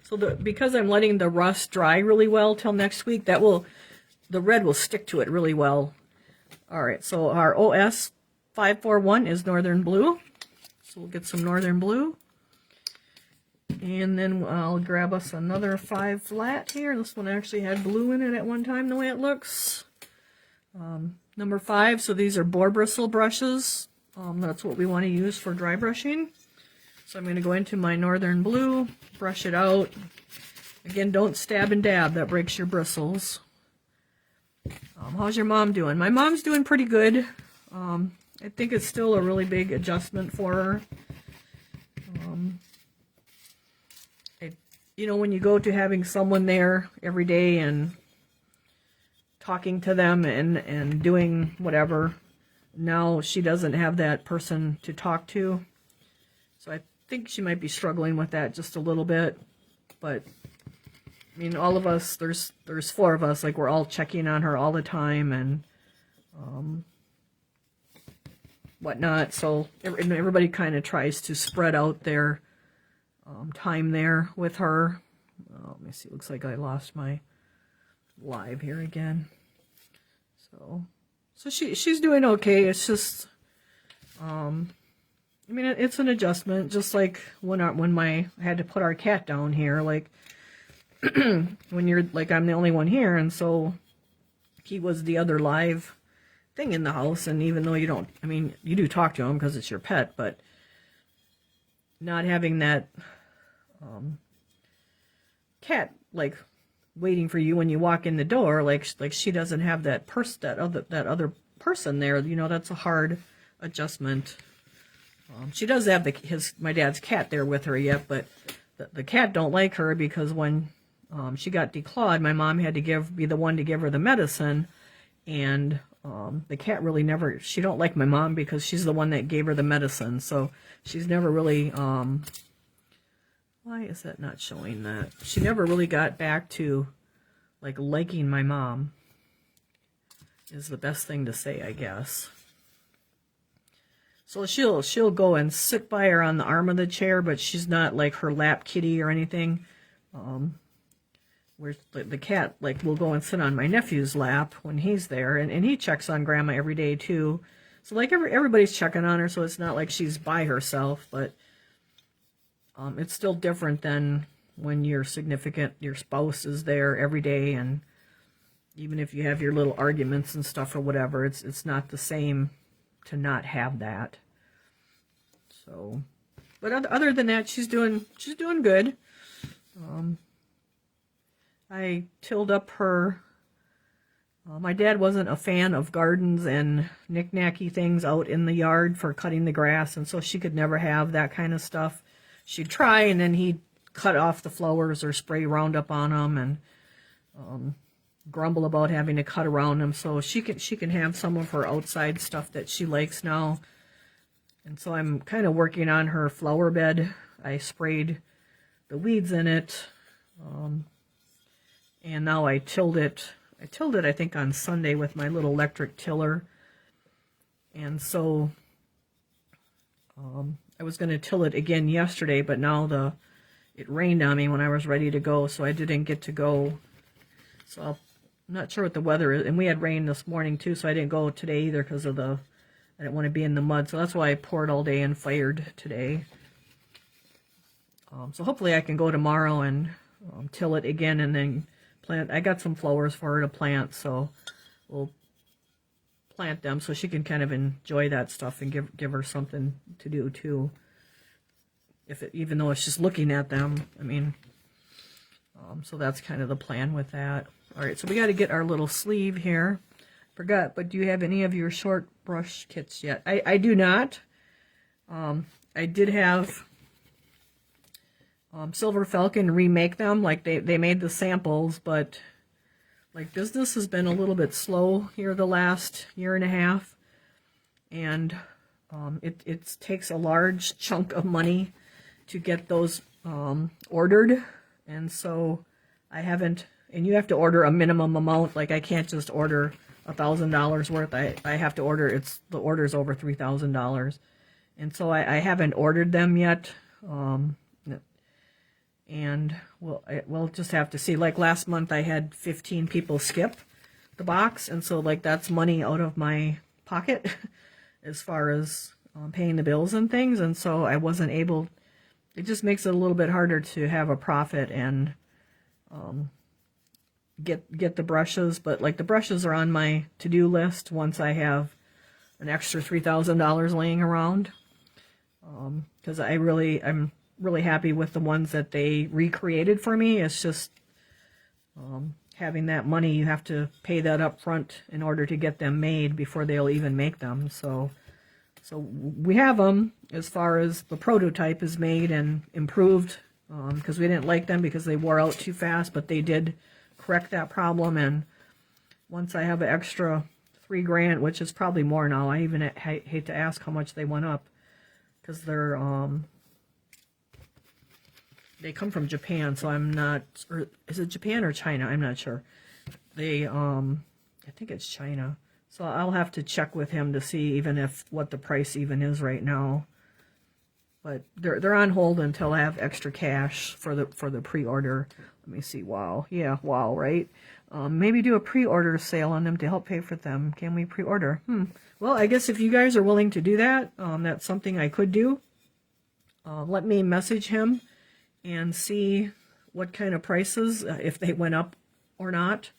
So because I'm letting the rust dry really well till next week, the red will stick to it really well. All right, so our OS 541 is Northern Blue. So we'll get some Northern Blue. And then I'll grab us another 5 flat here. This one actually had blue in it at one time, the way it looks. Number 5, so these are boar bristle brushes. That's what we want to use for dry brushing. So I'm going to go into my Northern Blue, brush it out. Again, don't stab and dab, that breaks your bristles. How's your mom doing? My mom's doing pretty good. I think it's still a really big adjustment for her. You know, when you go to having someone there every day and talking to them and doing whatever, now she doesn't have that person to talk to. So I think she might be struggling with that just a little bit. But I mean, all of us, there's 4 of us, like we're all checking on her all the time and whatnot. So everybody kind of tries to spread out their time there with her. Let me see, looks like I lost my live here again. So she's doing okay. It's just, I mean, it's an adjustment, just like when I had to put our cat down here, like when you're like, I'm the only one here, and so he was the other live thing in the house, and even though you don't, I mean, you do talk to him because it's your pet, but not having that cat like waiting for you when you walk in the door, like she doesn't have that other person there, you know, that's a hard adjustment. She does have my dad's cat there with her yet, but the cat don't like her because when she got declawed, my mom had to be the one to give her the medicine, and the cat really she don't like my mom because she's the one that gave her the medicine, so she's never really, why is that not showing that? She never really got back to like liking my mom, is the best thing to say, I guess. So she'll go and sit by her on the arm of the chair, but she's not like her lap kitty or anything. Where the cat like will go and sit on my nephew's lap when he's there, and he checks on Grandma every day too. So like everybody's checking on her, so it's not like she's by herself, but it's still different than when your spouse is there every day, and even if you have your little arguments and stuff or whatever, it's not the same to not have that. So, but other than that, she's doing good. I tilled up her. My dad wasn't a fan of gardens and knick-knacky things out in the yard for cutting the grass, and so she could never have that kind of stuff. She'd try, and then he'd cut off the flowers or spray Roundup on them, and grumble about having to cut around them. So she can have some of her outside stuff that she likes now. And so I'm kind of working on her flower bed. I sprayed the weeds in it, and now I tilled it. I tilled it, I think, on Sunday with my little electric tiller. And so I was going to till it again yesterday, but now it rained on me when I was ready to go, so I didn't get to go. So I'm not sure what the weather is. And we had rain this morning too, so I didn't go today either because of I didn't want to be in the mud. So that's why I poured all day and fired today. So hopefully I can go tomorrow and till it again and then plant. I got some flowers for her to plant, so we'll plant them so she can kind of enjoy that stuff and give her something to do too. Even though it's just looking at them, I mean, so that's kind of the plan with that. All right, so we got to get our little sleeve here. Forgot, but do you have any of your short brush kits yet? I do not. I did have Silver Falcon remake them, like they made the samples, but like business has been a little bit slow here the last year and a half, and it takes a large chunk of money to get those ordered, and so I haven't, and you have to order a minimum amount. Like I can't just order $1,000 worth. I have to order, the order's over $3,000, and so I haven't ordered them yet. And we'll just have to see. Like last month I had 15 people skip the box, and so like that's money out of my pocket as far as paying the bills and things, and so I wasn't able. It just makes it a little bit harder to have a profit and get the brushes. But like the brushes are on my to-do list once I have an extra $3,000 laying around, because I'm really happy with the ones that they recreated for me. It's just having that money, you have to pay that up front in order to get them made before they'll even make them. So we have them as far as the prototype is made and improved, because we didn't like them because they wore out too fast, but they did correct that problem. And once I have an extra $3,000, which is probably more now, I even hate to ask how much they went up, because they come from Japan, so I'm not, or is it Japan or China? I'm not sure. I think it's China. So I'll have to check with him to see even if what the price even is right now. But they're on hold until I have extra cash for the pre-order. Let me see. Wow. Yeah, wow, right? Maybe do a pre-order sale on them to help pay for them. Can we pre-order? Well, I guess if you guys are willing to do that, that's something I could do. Let me message him and see what kind of prices, if they went up or not.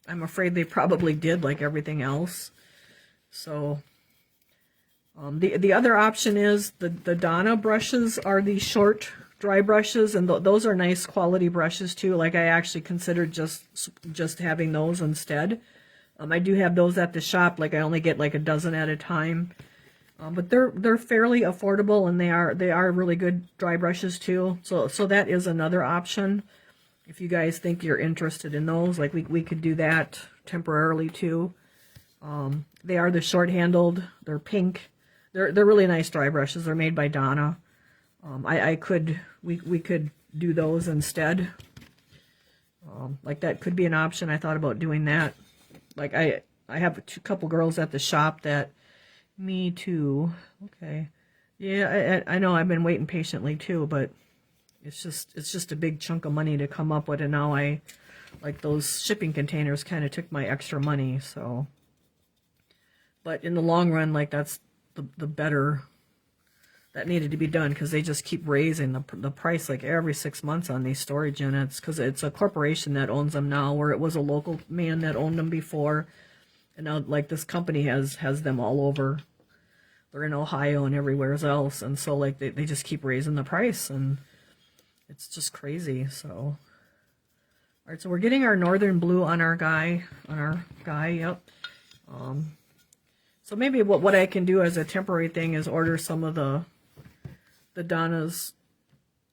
I'm afraid they probably did, like everything else. So the other option is the Donna brushes are these short dry brushes, and those are nice quality brushes too. Like I actually considered just having those instead. I do have those at the shop. Like I only get like a dozen at a time. But they're fairly affordable, and they are really good dry brushes too. So that is another option. If you guys think you're interested in those, like we could do that temporarily too. They are the short-handled. They're pink. They're really nice dry brushes. They're made by Donna. We could do those instead. Like that could be an option. I thought about doing that. Like I have a couple girls at the shop that. Me too. Okay. Yeah, I know I've been waiting patiently too, but it's just a big chunk of money to come up with, and now like those shipping containers kind of took my extra money, so. But in the long run, like that's the better, that needed to be done, because they just keep raising the price like every 6 months on these storage units, because it's a corporation that owns them now, where it was a local man that owned them before. And now, like, this company has them all over. They're in Ohio and everywhere else. And so, like, they just keep raising the price. And it's just crazy, so. All right, so we're getting our northern blue on our guy, yep. So maybe what I can do as a temporary thing is order some of the Donna's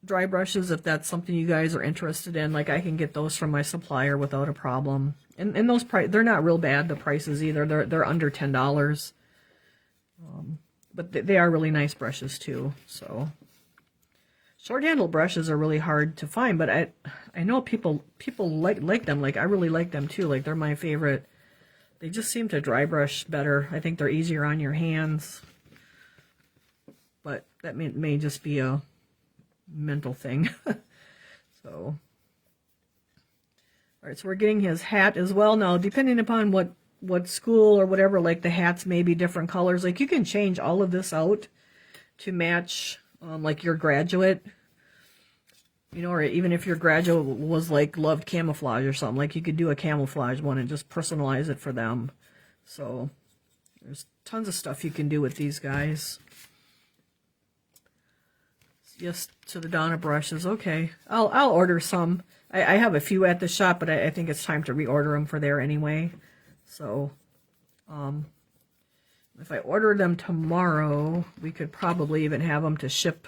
dry brushes, if that's something you guys are interested in. Like, I can get those from my supplier without a problem. And those they're not real bad, the prices either. They're under $10. But they are really nice brushes too. So short-handled brushes are really hard to find, but I know people like them. Like I really like them too. Like they're my favorite. They just seem to dry brush better. I think they're easier on your hands. But that may just be a mental thing. So. All right, so we're getting his hat as well. Now, depending upon what school or whatever, like the hats may be different colors. Like you can change all of this out to match like your graduate, you know, or even if your graduate was like loved camouflage or something, like you could do a camouflage one and just personalize it for them. So there's tons of stuff you can do with these guys. Yes, to the Donna brushes. Okay, I'll order some. I have a few at the shop, but I think it's time to reorder them for there anyway. So, if I order them tomorrow, we could probably even have them to ship.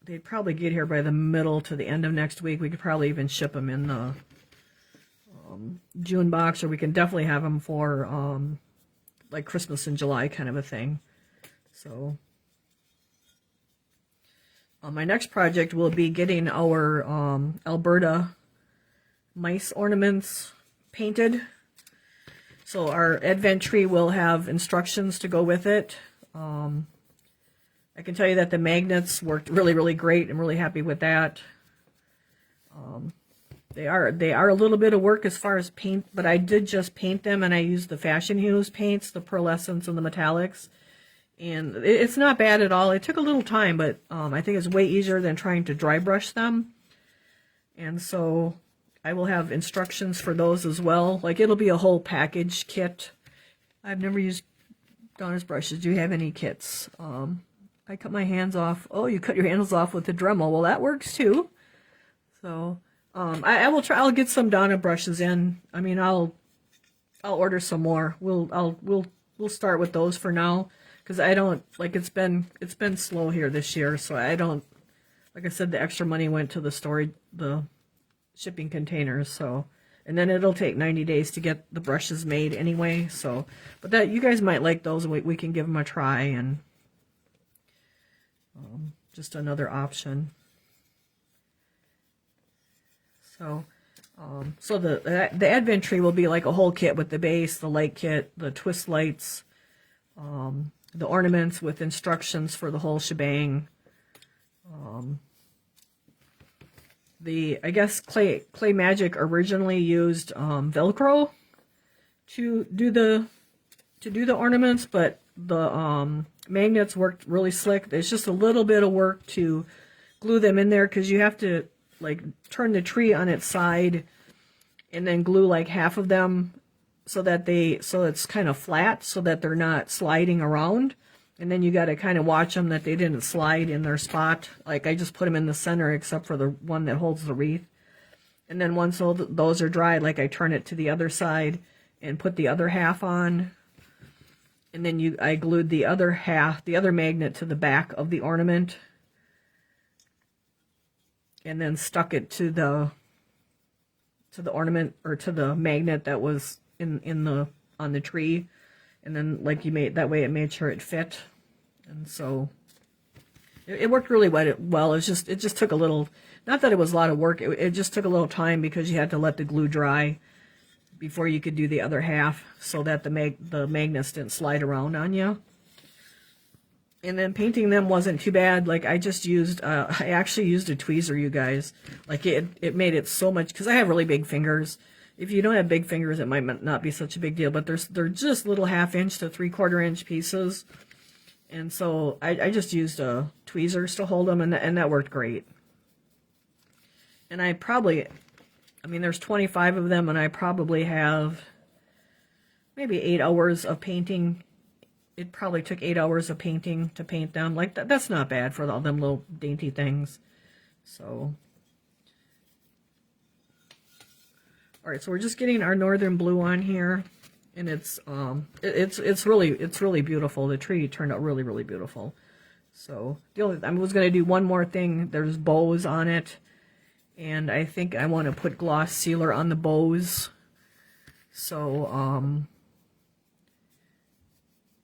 They'd probably get here by the middle to the end of next week. We could probably even ship them in the June box, or we can definitely have them for like Christmas in July kind of a thing. So. My next project will be getting our Alberta mice ornaments painted. So our advent tree will have instructions to go with it. I can tell you that the magnets worked really, really great. I'm really happy with that. They are a little bit of work as far as paint, but I did just paint them, and I used the Fashion Hues paints, the pearlescents and the metallics. And it's not bad at all. It took a little time, but I think it's way easier than trying to dry brush them. And so I will have instructions for those as well. Like, it'll be a whole package kit. I've never used Donna's brushes. Do you have any kits? I cut my hands off. Oh, you cut your hands off with the Dremel. Well, that works too. So I will try. I'll get some Donna brushes in. I mean, I'll order some more. We'll start with those for now. Because I don't, like, it's been slow here this year, so I don't, like I said, the extra money went to the shipping containers, so, and then it'll take 90 days to get the brushes made anyway, so, but that, you guys might like those, and we can give them a try, and just another option. So, so the Advent tree will be like a whole kit with the base, the light kit, the twist lights, the ornaments with instructions for the whole shebang. I guess Clay Magic originally used Velcro to do the ornaments, but the magnets worked really slick. It's just a little bit of work to glue them in there, because you have to like turn the tree on its side and then glue like half of them so it's kind of flat, so that they're not sliding around. And then you got to kind of watch them that they didn't slide in their spot. Like, I just put them in the center except for the one that holds the wreath. And then once those are dried, like, I turn it to the other side and put the other half on. And then I glued the other half, the other magnet, to the back of the ornament. And then stuck it to the ornament, or to the magnet that was on the tree. And then, like, that way it made sure it fit. And so it worked really well. It just took a little, not that it was a lot of work, it just took a little time, because you had to let the glue dry before you could do the other half, so that the magnets didn't slide around on you. And then painting them wasn't too bad. Like, I actually used a tweezer, you guys. Like, it made it so much, because I have really big fingers. If you don't have big fingers, it might not be such a big deal, but they're just little 1/2 inch to 3/4 inch pieces. And so I just used tweezers to hold them, and that worked great. And there's 25 of them, and I probably have maybe 8 hours of painting. It probably took 8 hours of painting to paint them. Like, that's not bad for all them little dainty things. So, all right, so we're just getting our northern blue on here, and it's really beautiful. The tree turned out really, really beautiful. So I was going to do one more thing. There's bows on it, and I think I want to put gloss sealer on the bows. So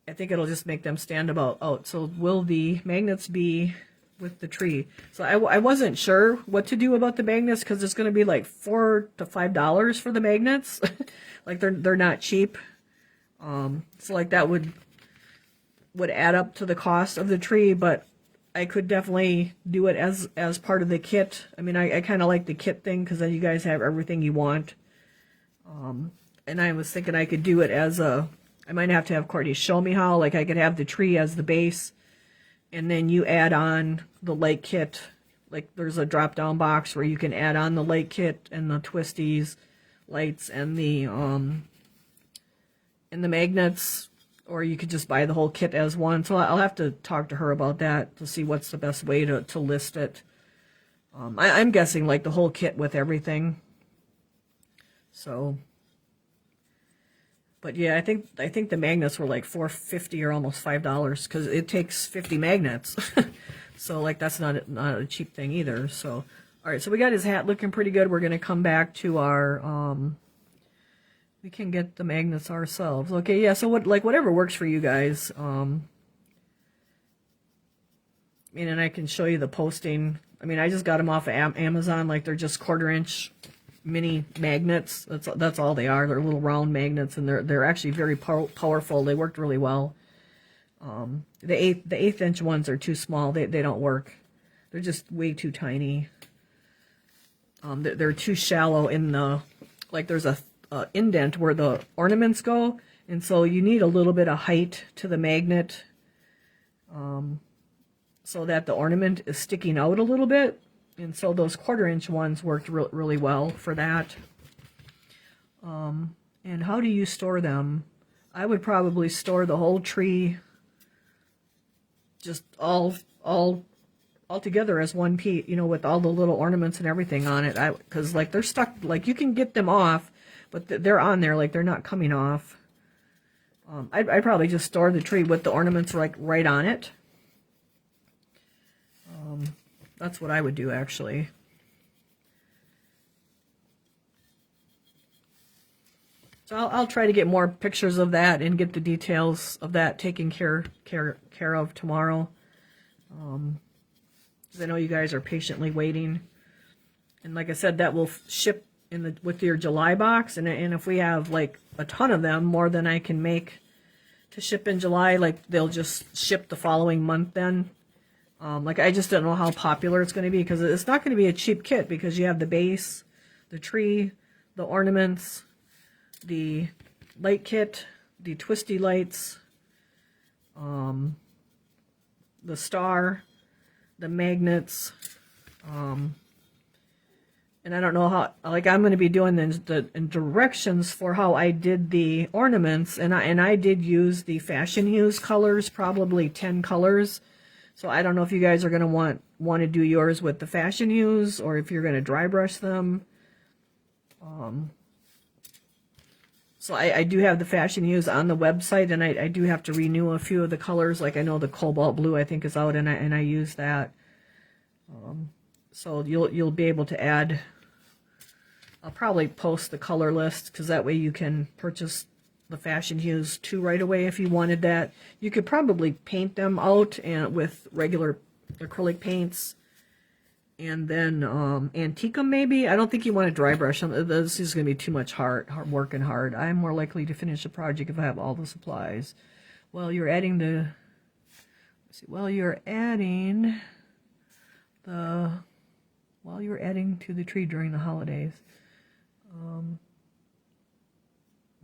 I think it'll just make them stand about out. So will the magnets be with the tree? So I wasn't sure what to do about the magnets, because it's going to be like $4 to $5 for the magnets. Like, they're not cheap. So like that would add up to the cost of the tree, but I could definitely do it as part of the kit. I mean, I kind of like the kit thing, because then you guys have everything you want. And I was thinking I could do it as I might have to have Courtney show me how. Like, I could have the tree as the base, and then you add on the light kit. Like, there's a drop down box where you can add on the light kit and the twisties, lights, and the magnets, or you could just buy the whole kit as one. So I'll have to talk to her about that to see what's the best way to list it. I'm guessing like the whole kit with everything. So, but yeah, I think the magnets were like $4.50 or almost $5, because it takes 50 magnets. So like, that's not a cheap thing either. So, all right, so we got his hat looking pretty good. We're gonna come back to our we can get the magnets ourselves. Okay, yeah. So whatever works for you guys. I mean, and I can show you the posting. I mean, I just got them off of Amazon. Like, they're just 1/4 inch mini magnets. That's all they are. They're little round magnets, and they're actually very powerful. They worked really well. The eighth inch ones are too small. They don't work. They're just way too tiny. They're too shallow in the, like there's a indent where the ornaments go, and so you need a little bit of height to the magnet so that the ornament is sticking out a little bit. And so those 1/4 inch ones worked really well for that. And how do you store them? I would probably store the whole tree just all together as one piece, you know, with all the little ornaments and everything on it. Because like they're stuck, like you can get them off, but they're on there, like they're not coming off. I'd probably just store the tree with the ornaments like right on it. That's what I would do, actually. So I'll try to get more pictures of that and get the details of that taken care of tomorrow. Because I know you guys are patiently waiting. And like I said, that will ship with your July box. And if we have like a ton of them, more than I can make to ship in July, like they'll just ship the following month then. Like I just don't know how popular it's going to be, because it's not going to be a cheap kit, because you have the base, the tree, the ornaments, the light kit, the twisty lights, the star, the magnets, and I don't know how, like I'm going to be doing the directions for how I did the ornaments, and I did use the Fashion Hues colors, probably 10 colors. So I don't know if you guys are going to want to do yours with the Fashion Hues, or if you're going to dry brush them. So I do have the Fashion Hues on the website, and I do have to renew a few of the colors. Like I know the cobalt blue I think is out, and I use that. So you'll be able to add. I'll probably post the color list, because that way you can purchase the Fashion Hues too right away if you wanted that. You could probably paint them out with regular acrylic paints, and then antique them maybe. I don't think you want to dry brush them. This is going to be too much hard work and hard. I'm more likely to finish a project if I have all the supplies. Well, you're adding the. Let's see. Well, you're adding the. Well, you're adding to the tree during the holidays.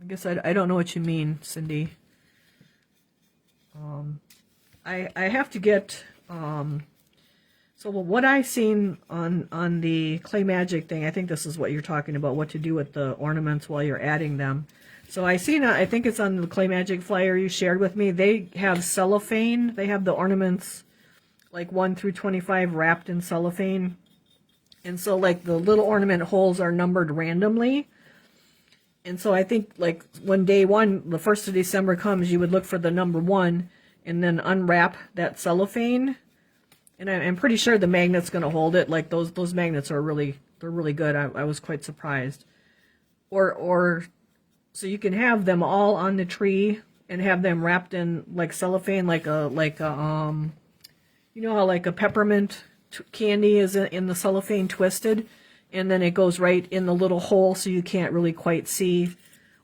I guess I don't know what you mean, Cindy. I have to get so what I seen on the Clay Magic thing, I think this is what you're talking about, what to do with the ornaments while you're adding them. So I seen, I think it's on the Clay Magic flyer you shared with me, they have cellophane. They have the ornaments like 1 through 25 wrapped in cellophane. And so like the little ornament holes are numbered randomly. And so I think like when day 1, the 1st of December comes, you would look for the number 1 and then unwrap that cellophane. And I'm pretty sure the magnet's going to hold it. Like those magnets are they're really good. I was quite surprised. Or so you can have them all on the tree and have them wrapped in like cellophane, like a you know how like a peppermint candy is in the cellophane twisted, and then it goes right in the little hole so you can't really quite see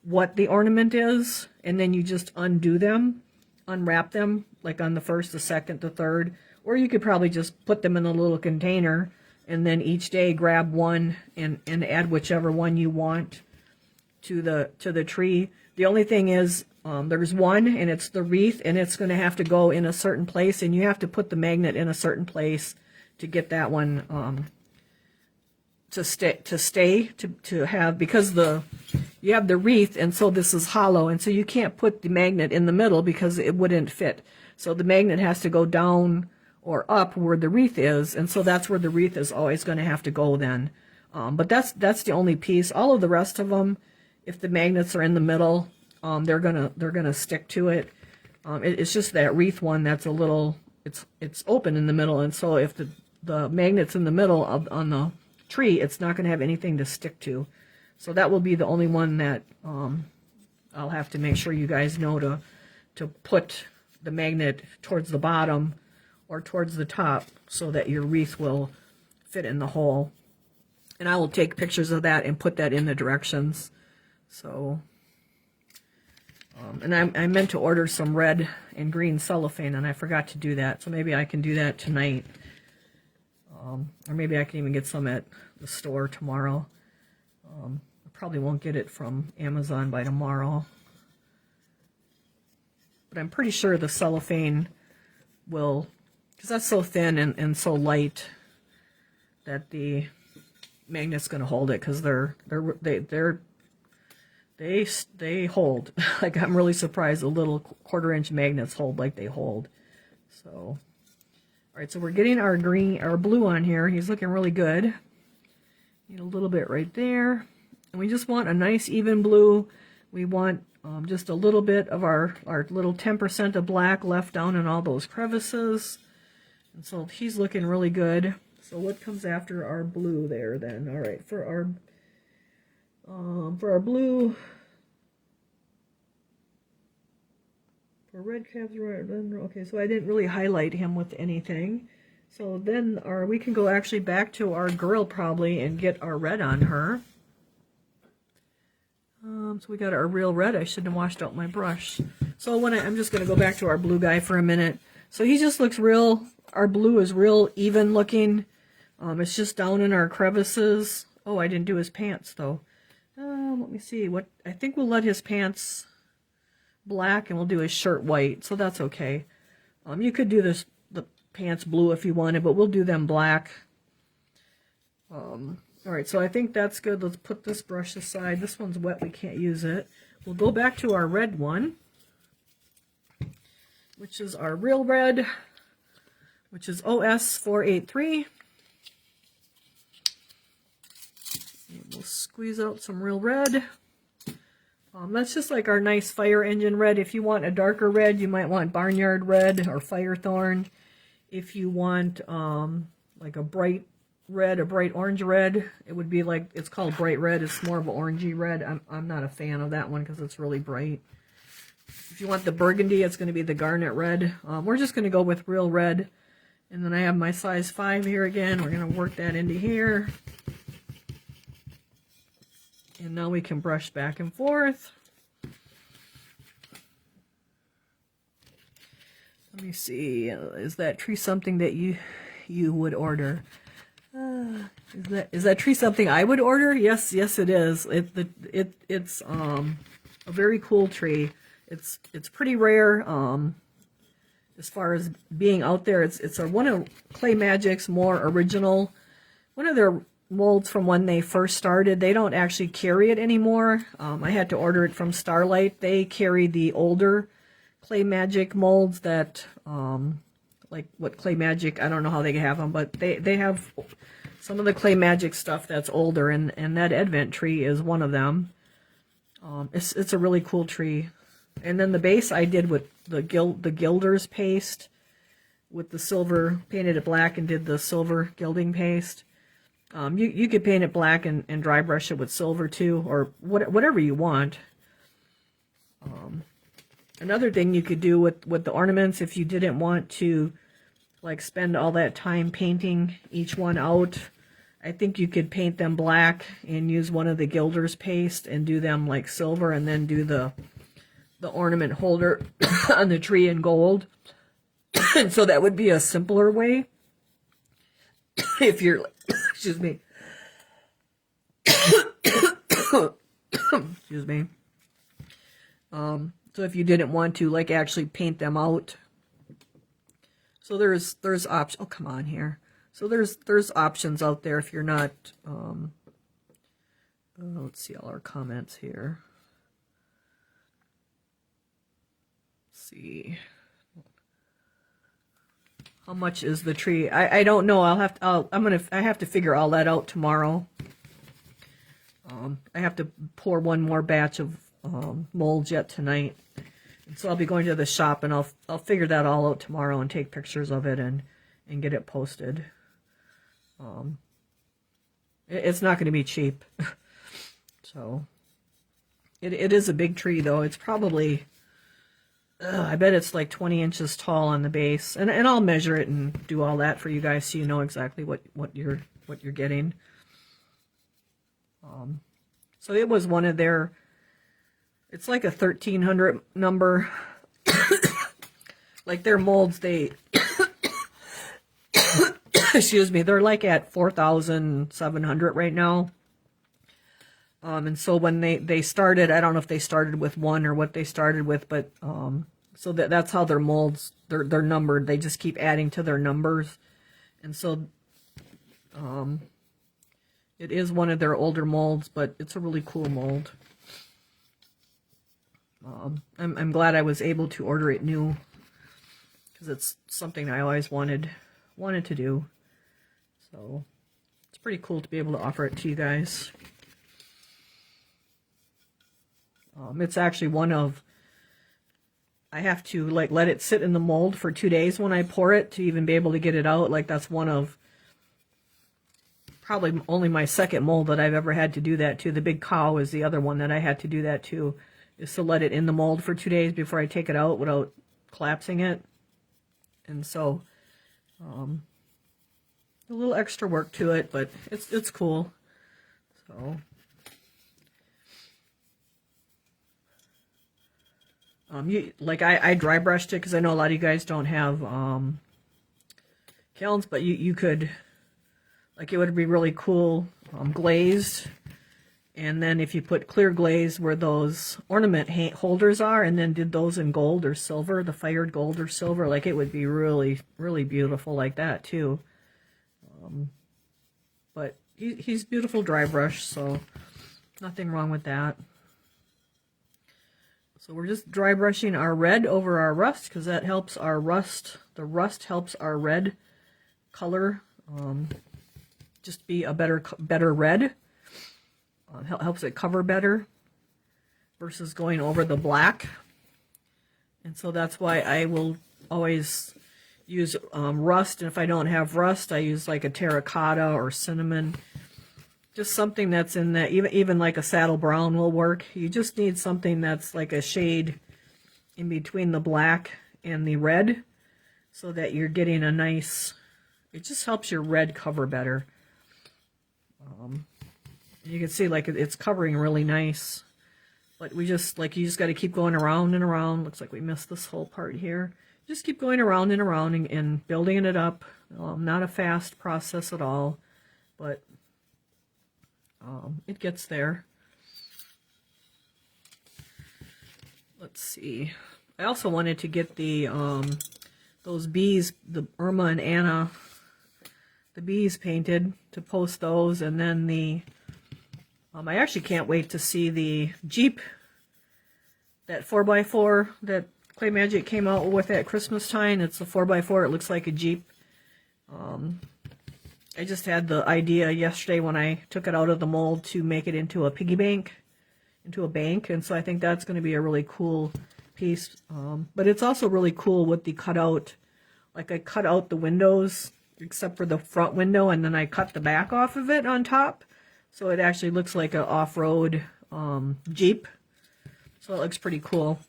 what the ornament is, and then you just undo them, unwrap them like on the 1st, the 2nd, the 3rd, or you could probably just put them in a little container and then each day grab one and add whichever one you want to the tree. The only thing is there's one, and it's the wreath, and it's going to have to go in a certain place, and you have to put the magnet in a certain place to get that one to have, because you have the wreath, and so this is hollow, and so you can't put the magnet in the middle because it wouldn't fit. So the magnet has to go down or up where the wreath is, and so that's where the wreath is always going to have to go then. But that's the only piece. All of the rest of them, if the magnets are in the middle, they're gonna stick to it. It's just that wreath one that's a little, it's open in the middle, and so if the magnet's in the middle on the tree, it's not going to have anything to stick to. So that will be the only one that I'll have to make sure you guys know to put the magnet towards the bottom or towards the top so that your wreath will fit in the hole. And I will take pictures of that and put that in the directions. So, and I meant to order some red and green cellophane, and I forgot to do that. So maybe I can do that tonight. or maybe I can even get some at the store tomorrow. I probably won't get it from Amazon by tomorrow. But I'm pretty sure the cellophane will, because that's so thin and so light that the magnet's going to hold it, because they hold. Like, I'm really surprised the little 1/4-inch magnets hold like they hold. So, all right, so we're getting our blue on here. He's looking really good. Need a little bit right there. And we just want a nice even blue. We want just a little bit of our little 10% of black left down in all those crevices. And so he's looking really good. So what comes after our blue there then? All right, for our blue, for red calves, okay, so I didn't really highlight him with anything. So then we can go actually back to our girl probably and get our red on her. So we got our real red. I shouldn't have washed out my brush. So I'm just going to go back to our blue guy for a minute. So he just looks real, our blue is real even looking. It's just down in our crevices. Oh, I didn't do his pants though. Let me see. I think we'll let his pants black and we'll do his shirt white. So that's okay. You could do the pants blue if you wanted, but we'll do them black. All right, so I think that's good. Let's put this brush aside. This one's wet. We can't use it. We'll go back to our red one, which is our real red, which is OS 483. And we'll squeeze out some real red. That's just like our nice fire engine red. If you want a darker red, you might want barnyard red or firethorn. If you want like a bright red, a bright orange red, it would be like, it's called bright red. It's more of an orangey red. I'm not a fan of that one because it's really bright. If you want the burgundy, it's going to be the garnet red. We're just going to go with real red. And then I have my size 5 here again. We're going to work that into here. And now we can brush back and forth. Let me see. Is that tree something that you would order? Is that tree something I would order? Yes, it is. It's a very cool tree. It's pretty rare. As far as being out there, it's one of Clay Magic's more original. One of their molds from when they first started. They don't actually carry it anymore. I had to order it from Starlight. They carry the older Clay Magic molds that like what Clay Magic, I don't know how they have them, but they have some of the Clay Magic stuff that's older, and that Advent tree is one of them. It's a really cool tree. And then the base I did with the Gilder's paste with the silver, painted it black and did the silver gilding paste. You could paint it black and dry brush it with silver too, or whatever you want. Another thing you could do with the ornaments, if you didn't want to like spend all that time painting each one out, I think you could paint them black and use one of the Gilder's paste and do them like silver, and then do the ornament holder on the tree in gold. And so that would be a simpler way. If you're, excuse me. Excuse me. So if you didn't want to like actually paint them out. So there's options. Oh, come on here. So there's options out there if you're not, let's see all our comments here. Let's see. How much is the tree? I don't know. I have to figure all that out tomorrow. I have to pour one more batch of molds yet tonight. And so I'll be going to the shop, and I'll figure that all out tomorrow and take pictures of it and get it posted. It's not going to be cheap. So it is a big tree though. It's probably, I bet it's like 20 inches tall on the base, and I'll measure it and do all that for you guys so you know exactly what you're getting. So it was one of their, it's like a 1300 number. Like their molds, they excuse me, they're like at 4,700 right now. And so when they started, I don't know if they started with one or what they started with, but so that's how their molds, they're numbered. They just keep adding to their numbers. And so it is one of their older molds, but it's a really cool mold. I'm glad I was able to order it new, because it's something I always wanted to do. So it's pretty cool to be able to offer it to you guys. It's actually one of, I have to like let it sit in the mold for 2 days when I pour it to even be able to get it out. Like that's one of probably only my second mold that I've ever had to do that to. The big cow is the other one that I had to do that to, is to let it in the mold for 2 days before I take it out without collapsing it. And so a little extra work to it, but it's cool. So I dry brushed it because I know a lot of you guys don't have kilns, but you could, like, it would be really cool glazed, and then if you put clear glaze where those ornament holders are, and then did those in gold or silver, the fired gold or silver, like, it would be really, really beautiful like that too. But he's beautiful dry brush, so nothing wrong with that. So we're just dry brushing our red over our rust, because that helps our rust. The rust helps our red color just be a better red. Helps it cover better versus going over the black. And so that's why I will always use rust. And if I don't have rust, I use like a terracotta or cinnamon. Just something that's in that, even like a saddle brown will work. You just need something that's like a shade in between the black and the red, so that you're getting a nice, it just helps your red cover better. You can see like it's covering really nice, but you just got to keep going around and around. Looks like we missed this whole part here. Just keep going around and around and building it up. Not a fast process at all, but it gets there. Let's see. I also wanted to get the those bees, the Irma and Anna, the bees painted, to post those, and then the I actually can't wait to see the Jeep, that 4x4 that Clay Magic came out with at Christmas time. It's a 4x4. It looks like a Jeep. I just had the idea yesterday when I took it out of the mold to make it into a piggy bank, into a bank, and so I think that's going to be a really cool piece. But it's also really cool with the cutout. Like, I cut out the windows except for the front window, and then I cut the back off of it on top, so it actually looks like an off-road Jeep. So it looks pretty cool.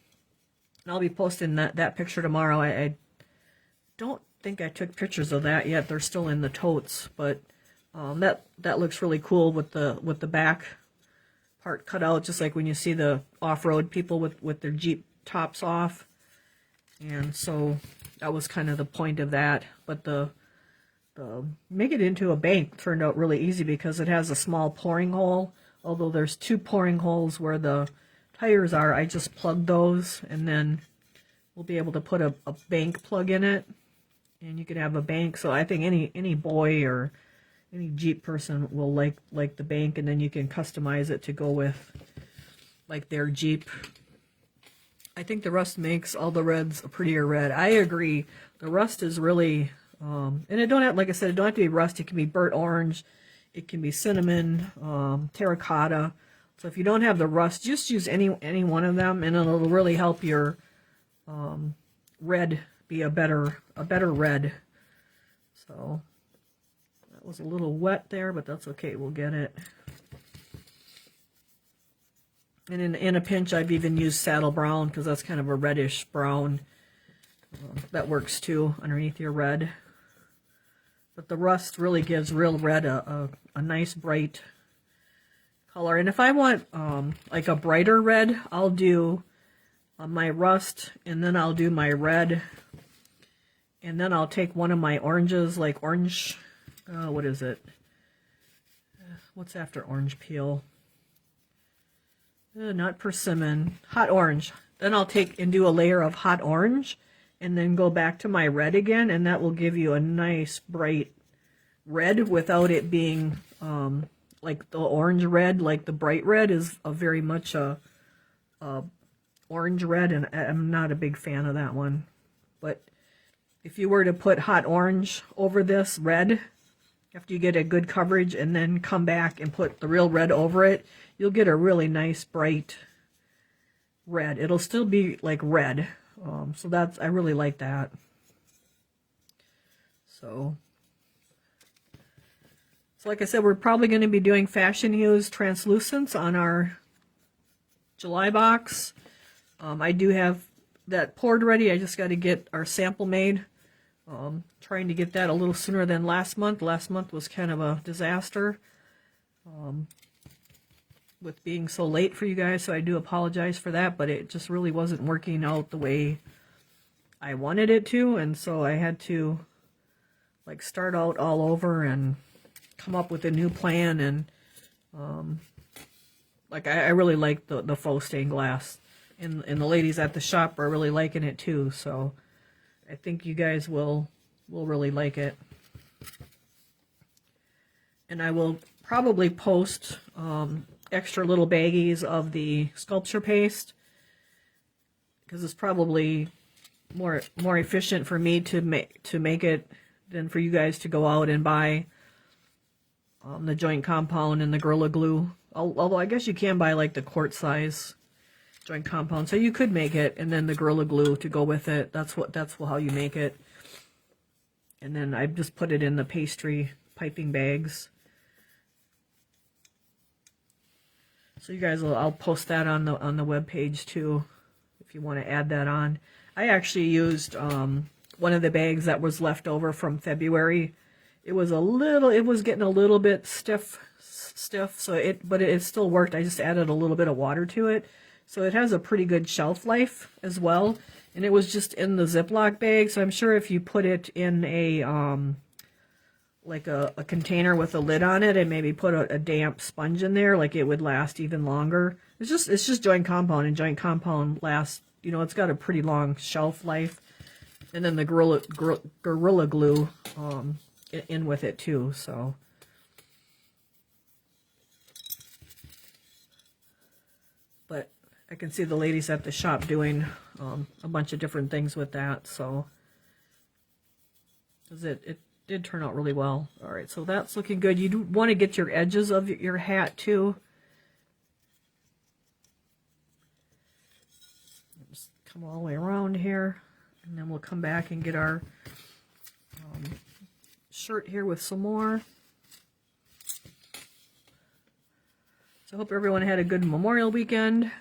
And I'll be posting that picture tomorrow. I don't think I took pictures of that yet. They're still in the totes, but that looks really cool with the back part cut out, just like when you see the off-road people with their Jeep tops off. And so that was kind of the point of that. But the make it into a bank turned out really easy, because it has a small pouring hole. Although there's 2 pouring holes where the tires are, I just plugged those, and then we'll be able to put a bank plug in it, and you can have a bank. So I think any boy or any Jeep person will like the bank, and then you can customize it to go with like their Jeep. I think the rust makes all the reds a prettier red. I agree. The rust is really, and it don't have, like I said, it don't have to be rust. It can be burnt orange. It can be cinnamon, terracotta. So if you don't have the rust, just use any one of them, and it'll really help your red be a better red. So that was a little wet there, but that's okay. We'll get it. And in a pinch, I've even used saddle brown, because that's kind of a reddish brown. That works too underneath your red. But the rust really gives real red a nice bright color. And if I want like a brighter red, I'll do my rust, and then I'll do my red, and then I'll take one of my oranges, like orange what is it? What's after orange peel? Not persimmon, hot orange. Then I'll take and do a layer of hot orange and then go back to my red again, and that will give you a nice bright red without it being like the orange red. Like the bright red is a very much a orange red, and I'm not a big fan of that one. But if you were to put hot orange over this red, after you get a good coverage and then come back and put the real red over it, you'll get a really nice bright red. It'll still be like red. So I really like that. So like I said, we're probably going to be doing Fashion Hues Translucents on our July box. I do have that poured ready. I just got to get our sample made. Trying to get that a little sooner than last month. Last month was kind of a disaster with being so late for you guys, so I do apologize for that, but it just really wasn't working out the way I wanted it to, and so I had to like start out all over and come up with a new plan. And like I really like the faux stained glass, and the ladies at the shop are really liking it too, so I think you guys will really like it. And I will probably post extra little baggies of the sculpture paste, because it's probably more efficient for me to make it than for you guys to go out and buy the joint compound and the Gorilla Glue. Although I guess you can buy like the quart size joint compound, so you could make it, and then the Gorilla Glue to go with it. That's how you make it. And then I just put it in the pastry piping bags. So you guys I'll post that on the web page too, if you want to add that on. I actually used one of the bags that was left over from February. It was getting a little bit stiff, but it still worked. I just added a little bit of water to it. So it has a pretty good shelf life as well. And it was just in the Ziploc bag, so I'm sure if you put it in a like a container with a lid on it and maybe put a damp sponge in there, like it would last even longer. It's just joint compound, and joint compound lasts, it's got a pretty long shelf life. And then the Gorilla Glue in with it too, so. But I can see the ladies at the shop doing a bunch of different things with that, so. Because it did turn out really well. All right, so that's looking good. You do want to get your edges of your hat too. Just come all the way around here, and then we'll come back and get our shirt here with some more. So I hope everyone had a good Memorial weekend.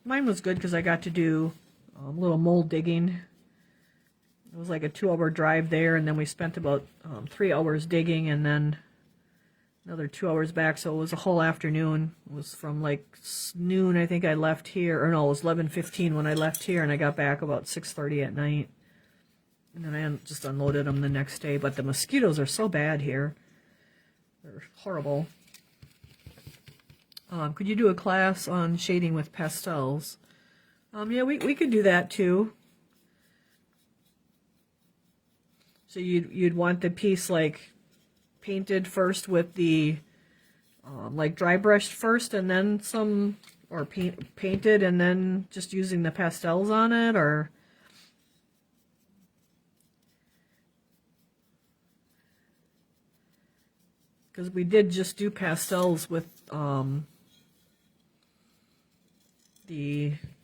Mine was good because I got to do a little mold digging. It was like a 2-hour drive there, and then we spent about 3 hours digging, and then another 2 hours back, so it was a whole afternoon. It was from like noon, I think I left here, or no, it was 11:15 when I left here, and I got back about 6:30 at night. And then I just unloaded them the next day, but the mosquitoes are so bad here. They're horrible. Could you do a class on shading with pastels? Yeah, we could do that too. So you'd want the piece like painted first with the like dry brushed first, and then some, or painted and then just using the pastels on it, or because we did just do pastels with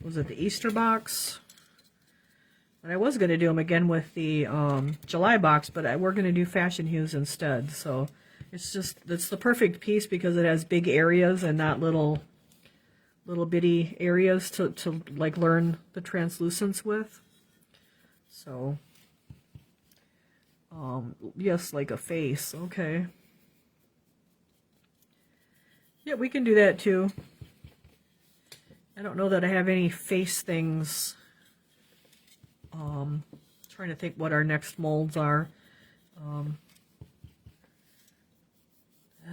was it the Easter box? But I was going to do them again with the July box, but we're going to do Fashion Hues instead. So it's the perfect piece because it has big areas and not little bitty areas to like learn the translucence with. So yes, like a face. Okay. Yeah, we can do that too. I don't know that I have any face things Trying to think what our next molds are.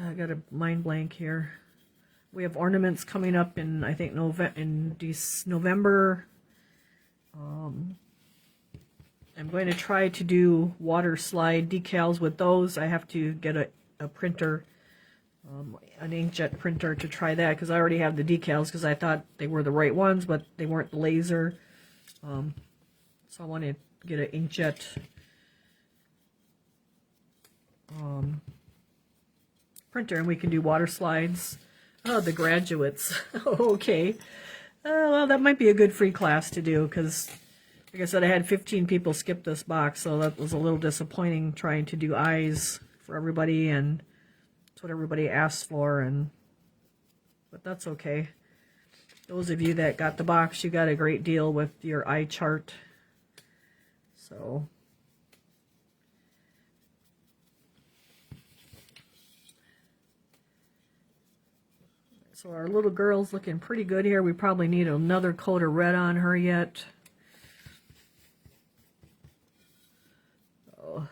I got a mind blank here. We have ornaments coming up in, I think, November. I'm going to try to do water slide decals with those. I have to get a printer, an inkjet printer to try that, because I already have the decals because I thought they were the right ones, but they weren't laser. So I want to get an inkjet printer, and we can do water slides. Oh, the graduates. Okay. Well, that might be a good free class to do, because, like I said, I had 15 people skip this box, so that was a little disappointing, trying to do eyes for everybody, and that's what everybody asked for, but that's okay. Those of you that got the box, you got a great deal with your eye chart. So our little girl's looking pretty good here. We probably need another coat of red on her yet. Oh.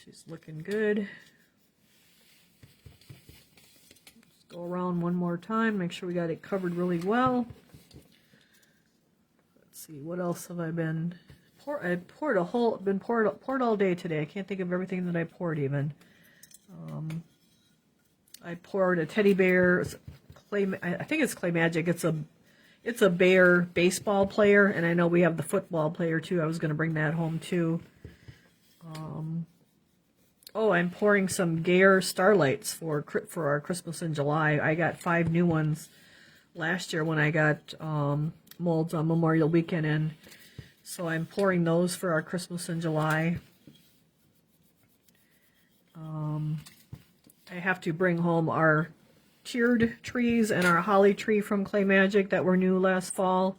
She's looking good. Let's go around one more time, make sure we got it covered really well. Let's see, what else have I been... I poured all day today. I can't think of everything that I poured even. I poured a teddy bear, I think it's Clay Magic. It's a bear baseball player, and I know we have the football player too. I was going to bring that home too. Oh, I'm pouring some Gare Starlights for our Christmas in July. I got 5 new ones last year when I got molds on Memorial Weekend, and so I'm pouring those for our Christmas in July. I have to bring home our tiered trees and our holly tree from Clay Magic that were new last fall.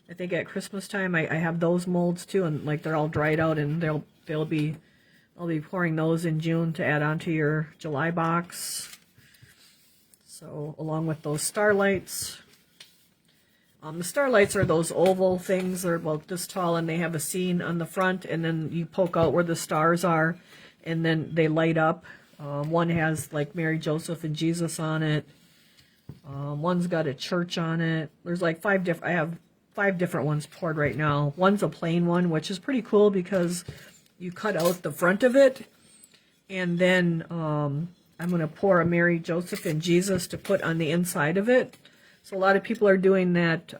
I think at Christmas time I have those molds too, and like they're all dried out, and I'll be pouring those in June to add onto your July box. So along with those starlights. The starlights are those oval things. They're about this tall, and they have a scene on the front, and then you poke out where the stars are, and then they light up. One has like Mary, Joseph, and Jesus on it. One's got a church on it. There's like 5 different. I have 5 different ones poured right now. One's a plain one, which is pretty cool because you cut out the front of it, and then I'm going to pour a Mary, Joseph, and Jesus to put on the inside of it. So a lot of people are doing that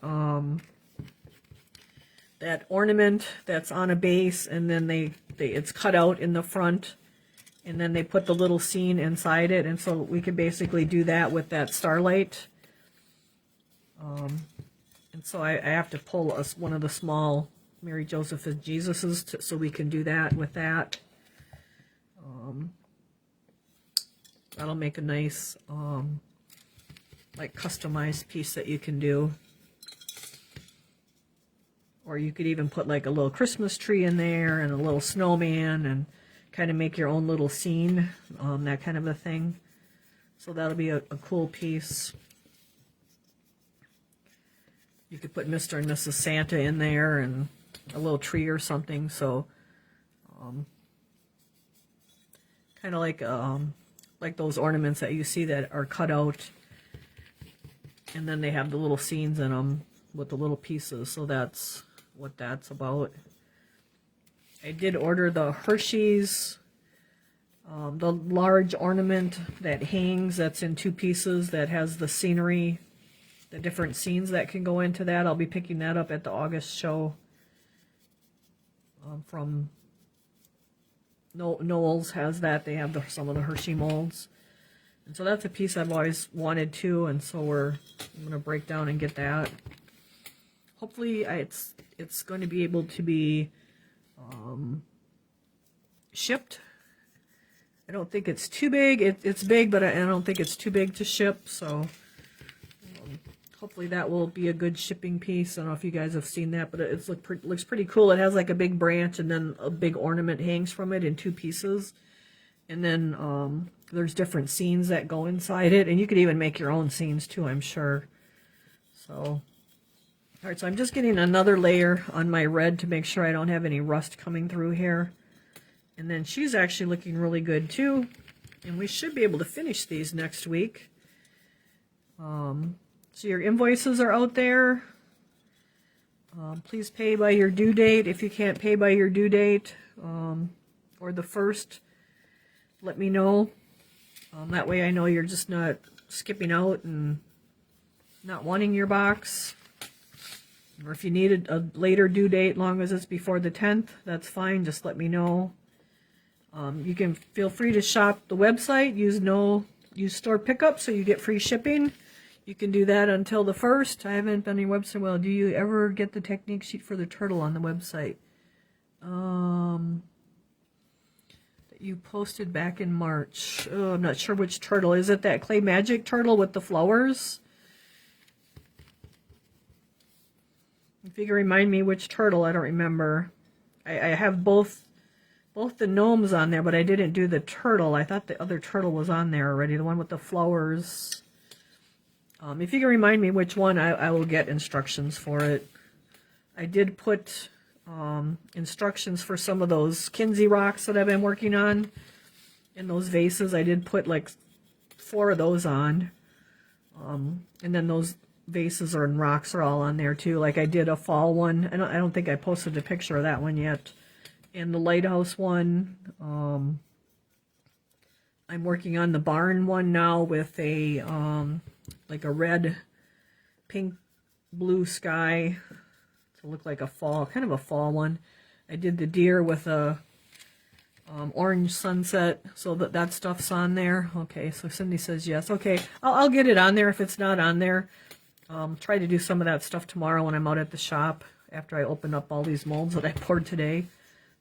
that ornament that's on a base, and then it's cut out in the front, and then they put the little scene inside it, and so we can basically do that with that starlight. And so I have to pull one of the small Mary, Joseph, and Jesuses so we can do that with that. That'll make a nice like customized piece that you can do. Or you could even put like a little Christmas tree in there and a little snowman and kind of make your own little scene, that kind of a thing. So that'll be a cool piece. You could put Mr. and Mrs. Santa in there and a little tree or something. So kind of like those ornaments that you see that are cut out, and then they have the little scenes in them with the little pieces. So that's what that's about. I did order the Hershey's, the large ornament that hangs, that's in 2 pieces, that has the scenery, the different scenes that can go into that. I'll be picking that up at the August show from Knowles has that. They have some of the Hershey molds. And so that's a piece I've always wanted too, and so I'm going to break down and get that. Hopefully it's going to be able to be shipped. I don't think it's too big. It's big, but I don't think it's too big to ship, so hopefully that will be a good shipping piece. I don't know if you guys have seen that, but it looks pretty cool. It has like a big branch, and then a big ornament hangs from it in 2 pieces. And then there's different scenes that go inside it, and you could even make your own scenes too, I'm sure. So Alright, so I'm just getting another layer on my red to make sure I don't have any rust coming through here. And then she's actually looking really good too. And we should be able to finish these next week. So your invoices are out there. Please pay by your due date. If you can't pay by your due date or the 1st, let me know. That way I know you're just not skipping out and not wanting your box. Or if you need a later due date, long as it's before the 10th, that's fine. Just let me know. You can feel free to shop the website. Use store pickup so you get free shipping. You can do that until the 1st. I haven't been on your website. Well, do you ever get the technique sheet for the turtle on the website? That you posted back in March. Oh, I'm not sure which turtle. Is it that Clay Magic turtle with the flowers? If you can remind me which turtle, I don't remember. I have both the gnomes on there, but I didn't do the turtle. I thought the other turtle was on there already, the one with the flowers. If you can remind me which one, I will get instructions for it. I did put instructions for some of those Kinsey rocks that I've been working on in those vases. I did put like 4 of those on. And then those vases and rocks are all on there too. Like I did a fall one. I don't think I posted a picture of that one yet. And the lighthouse one. I'm working on the barn one now with a like a red, pink, blue sky to look like a fall, kind of a fall one. I did the deer with a orange sunset, so that stuff's on there. Okay, so Cindy says yes. Okay, I'll get it on there if it's not on there. Try to do some of that stuff tomorrow when I'm out at the shop after I open up all these molds that I poured today.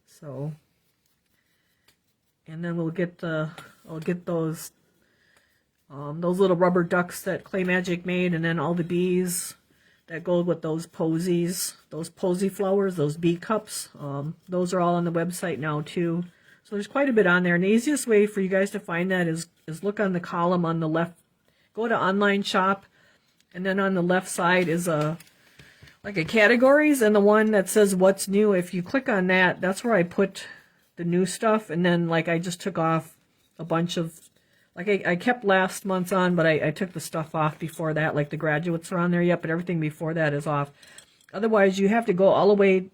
So, and then we'll get I'll get those little rubber ducks that Clay Magic made, and then all the bees that go with those posies, those posy flowers, those bee cups. Those are all on the website now too. So there's quite a bit on there. And the easiest way for you guys to find that is look on the column on the left. Go to online shop, and then on the left side is like a categories, and the one that says what's new. If you click on that, that's where I put the new stuff. And then like I just took off a bunch of, like I kept last month's on, but I took the stuff off before that. Like the graduates are on there yet, but everything before that is off. Otherwise, you have to go all the way,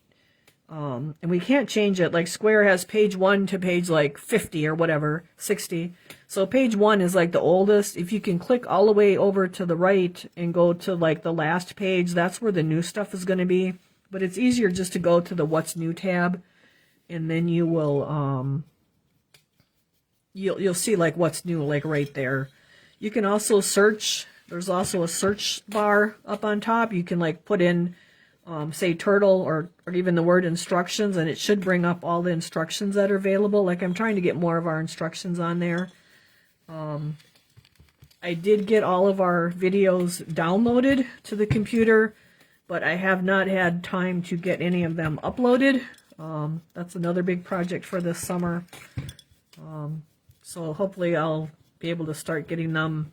and we can't change it. Like Square has page 1 to page like 50 or whatever, 60. So page 1 is like the oldest. If you can click all the way over to the right and go to like the last page, that's where the new stuff is going to be. But it's easier just to go to the What's New tab, and then you will, you'll see like what's new, like right there. You can also search. There's also a search bar up on top. You can like put in, say turtle or even the word instructions, and it should bring up all the instructions that are available. Like I'm trying to get more of our instructions on there. I did get all of our videos downloaded to the computer, but I have not had time to get any of them uploaded. That's another big project for this summer. So hopefully I'll be able to start getting them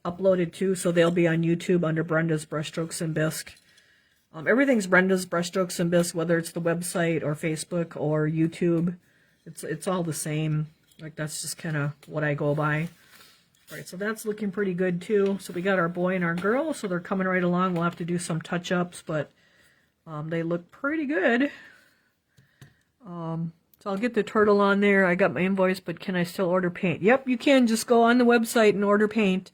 uploaded too, so they'll be on YouTube under Brenda's Brushstrokes and Bisque. Everything's Brenda's Brushstrokes and Bisque, whether it's the website or Facebook or YouTube. It's all the same. Like that's just kind of what I go by. All right, so that's looking pretty good too. So we got our boy and our girl, so they're coming right along. We'll have to do some touch-ups, but they look pretty good. So I'll get the turtle on there. I got my invoice, but can I still order paint? Yep, you can. Just go on the website and order paint.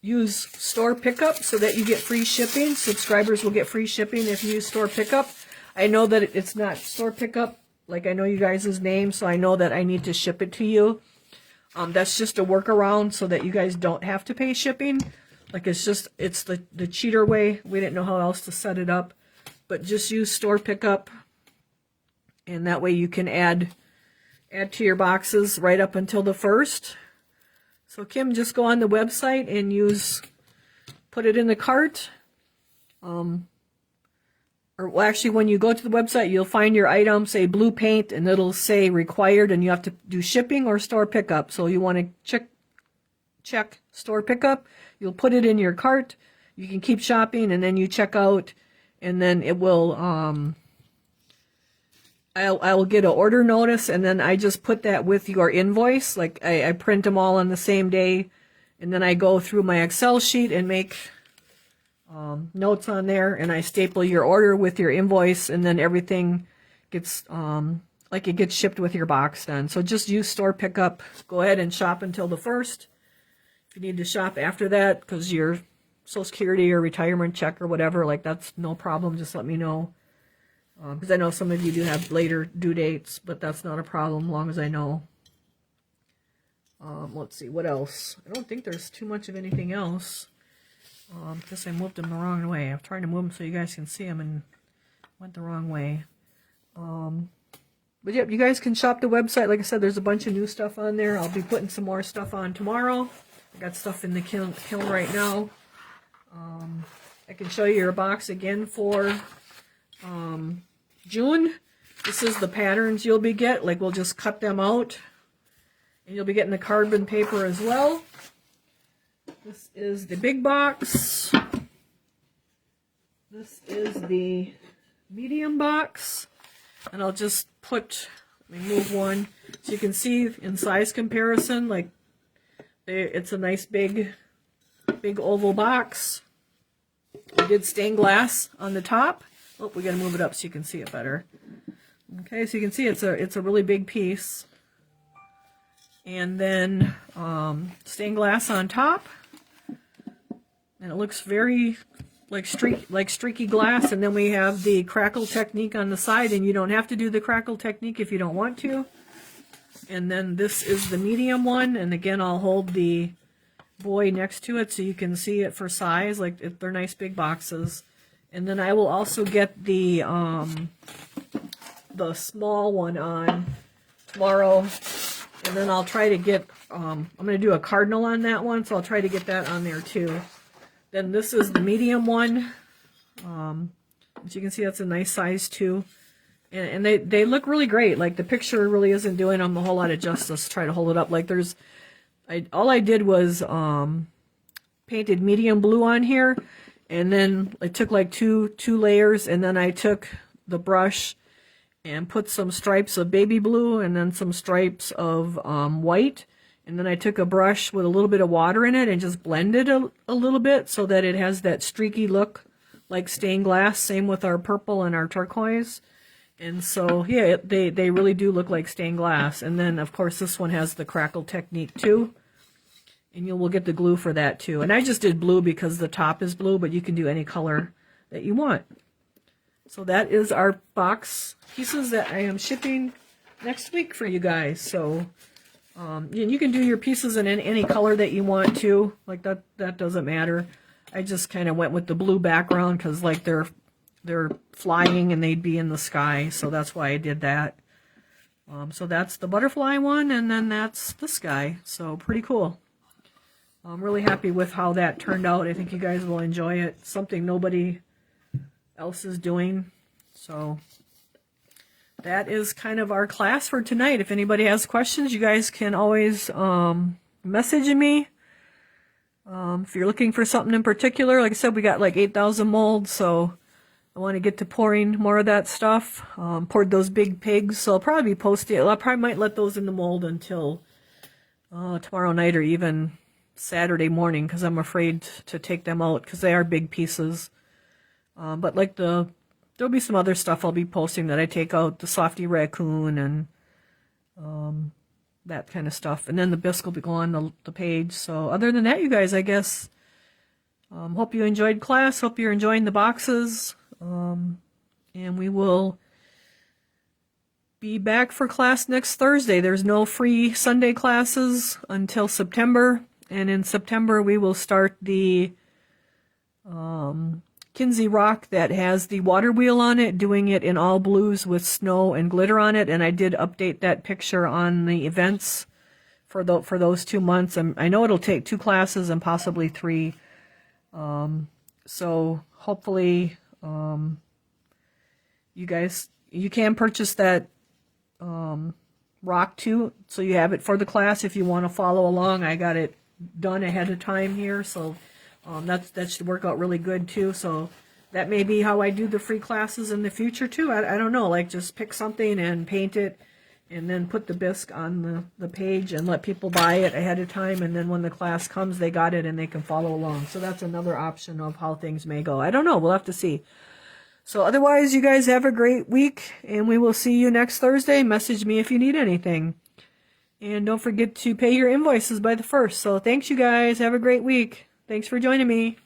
Use store pickup so that you get free shipping. Subscribers will get free shipping if you use store pickup. I know that it's not store pickup. Like I know you guys' name, so I know that I need to ship it to you. That's just a workaround so that you guys don't have to pay shipping. Like it's the cheater way. We didn't know how else to set it up. But just use store pickup. And that way you can add to your boxes right up until the 1st. So Kim, just go on the website and put it in the cart. Or well, actually when you go to the website, you'll find your item, say blue paint, and it'll say required, and you have to do shipping or store pickup. So you want to check store pickup. You'll put it in your cart, you can keep shopping, and then you check out, and then it will, I will get an order notice, and then I just put that with your invoice. Like I print them all on the same day, and then I go through my Excel sheet and make notes on there, and I staple your order with your invoice, and then everything gets like it gets shipped with your box then. So just use store pickup. Go ahead and shop until the 1st. If you need to shop after that because your Social Security or retirement check or whatever, like that's no problem. Just let me know, because I know some of you do have later due dates, but that's not a problem as long as I know. Let's see, what else? I don't think there's too much of anything else. Guess I moved them the wrong way. I'm trying to move them so you guys can see them and went the wrong way. But yep, you guys can shop the website. Like I said, there's a bunch of new stuff on there. I'll be putting some more stuff on tomorrow. I got stuff in the kiln right now. I can show you your box again for June. This is the patterns you'll be getting. Like we'll just cut them out. And you'll be getting the carbon paper as well. This is the big box. This is the medium box. And I'll just put, let me move one, so you can see in size comparison, like it's a nice big oval box. We did stained glass on the top. Oh, we gotta move it up so you can see it better. Okay, so you can see it's a really big piece. And then stained glass on top. And it looks very like streaky glass, and then we have the crackle technique on the side, and you don't have to do the crackle technique if you don't want to. And then this is the medium one, and again I'll hold the boy next to it so you can see it for size. Like they're nice big boxes. And then I will also get the small one on tomorrow, and then I'll try to get I'm going to do a cardinal on that one, so I'll try to get that on there too. Then this is the medium one. As you can see, that's a nice size too. And they look really great. Like the picture really isn't doing them a whole lot of justice. Try to hold it up. Like all I did was painted medium blue on here. And then I took like two layers, and then I took the brush and put some stripes of baby blue and then some stripes of white. And then I took a brush with a little bit of water in it and just blended a little bit so that it has that streaky look like stained glass. Same with our purple and our turquoise. And so, yeah, they really do look like stained glass. And then, of course, this one has the crackle technique too. And you will get the glue for that too. And I just did blue because the top is blue, but you can do any color that you want. So that is our box pieces that I am shipping next week for you guys. So you can do your pieces in any color that you want to. Like that doesn't matter. I just kind of went with the blue background because like they're flying and they'd be in the sky, so that's why I did that. So that's the butterfly one, and then that's this guy. So pretty cool. I'm really happy with how that turned out. I think you guys will enjoy it. Something nobody else is doing. So that is kind of our class for tonight. If anybody has questions, you guys can always message me. If you're looking for something in particular, like I said, we got like 8,000 molds, so I want to get to pouring more of that stuff. Poured those big pigs, so I'll probably be posting. I probably might let those in the mold until tomorrow night or even Saturday morning, because I'm afraid to take them out because they are big pieces. But like there'll be some other stuff I'll be posting that I take out, the softy raccoon and that kind of stuff. And then the bisque will go on the page. So other than that, you guys, I guess, hope you enjoyed class. Hope you're enjoying the boxes. And we will be back for class next Thursday. There's no free Sunday classes until September. And in September, we will start the Kinsey Rock that has the water wheel on it, doing it in all blues with snow and glitter on it. And I did update that picture on the events for those 2 months. I know it'll take 2 classes and possibly 3. So hopefully you guys, you can purchase that rock too, so you have it for the class if you want to follow along. I got it done ahead of time here, so That should work out really good too. So that may be how I do the free classes in the future too. I don't know, like just pick something and paint it and then put the bisque on the page and let people buy it ahead of time, and then when the class comes they got it and they can follow along. So that's another option of how things may go. I don't know, we'll have to see. So otherwise, you guys have a great week, and we will see you next Thursday. Message me if you need anything. And don't forget to pay your invoices by the 1st. So thanks, you guys. Have a great week. Thanks for joining me.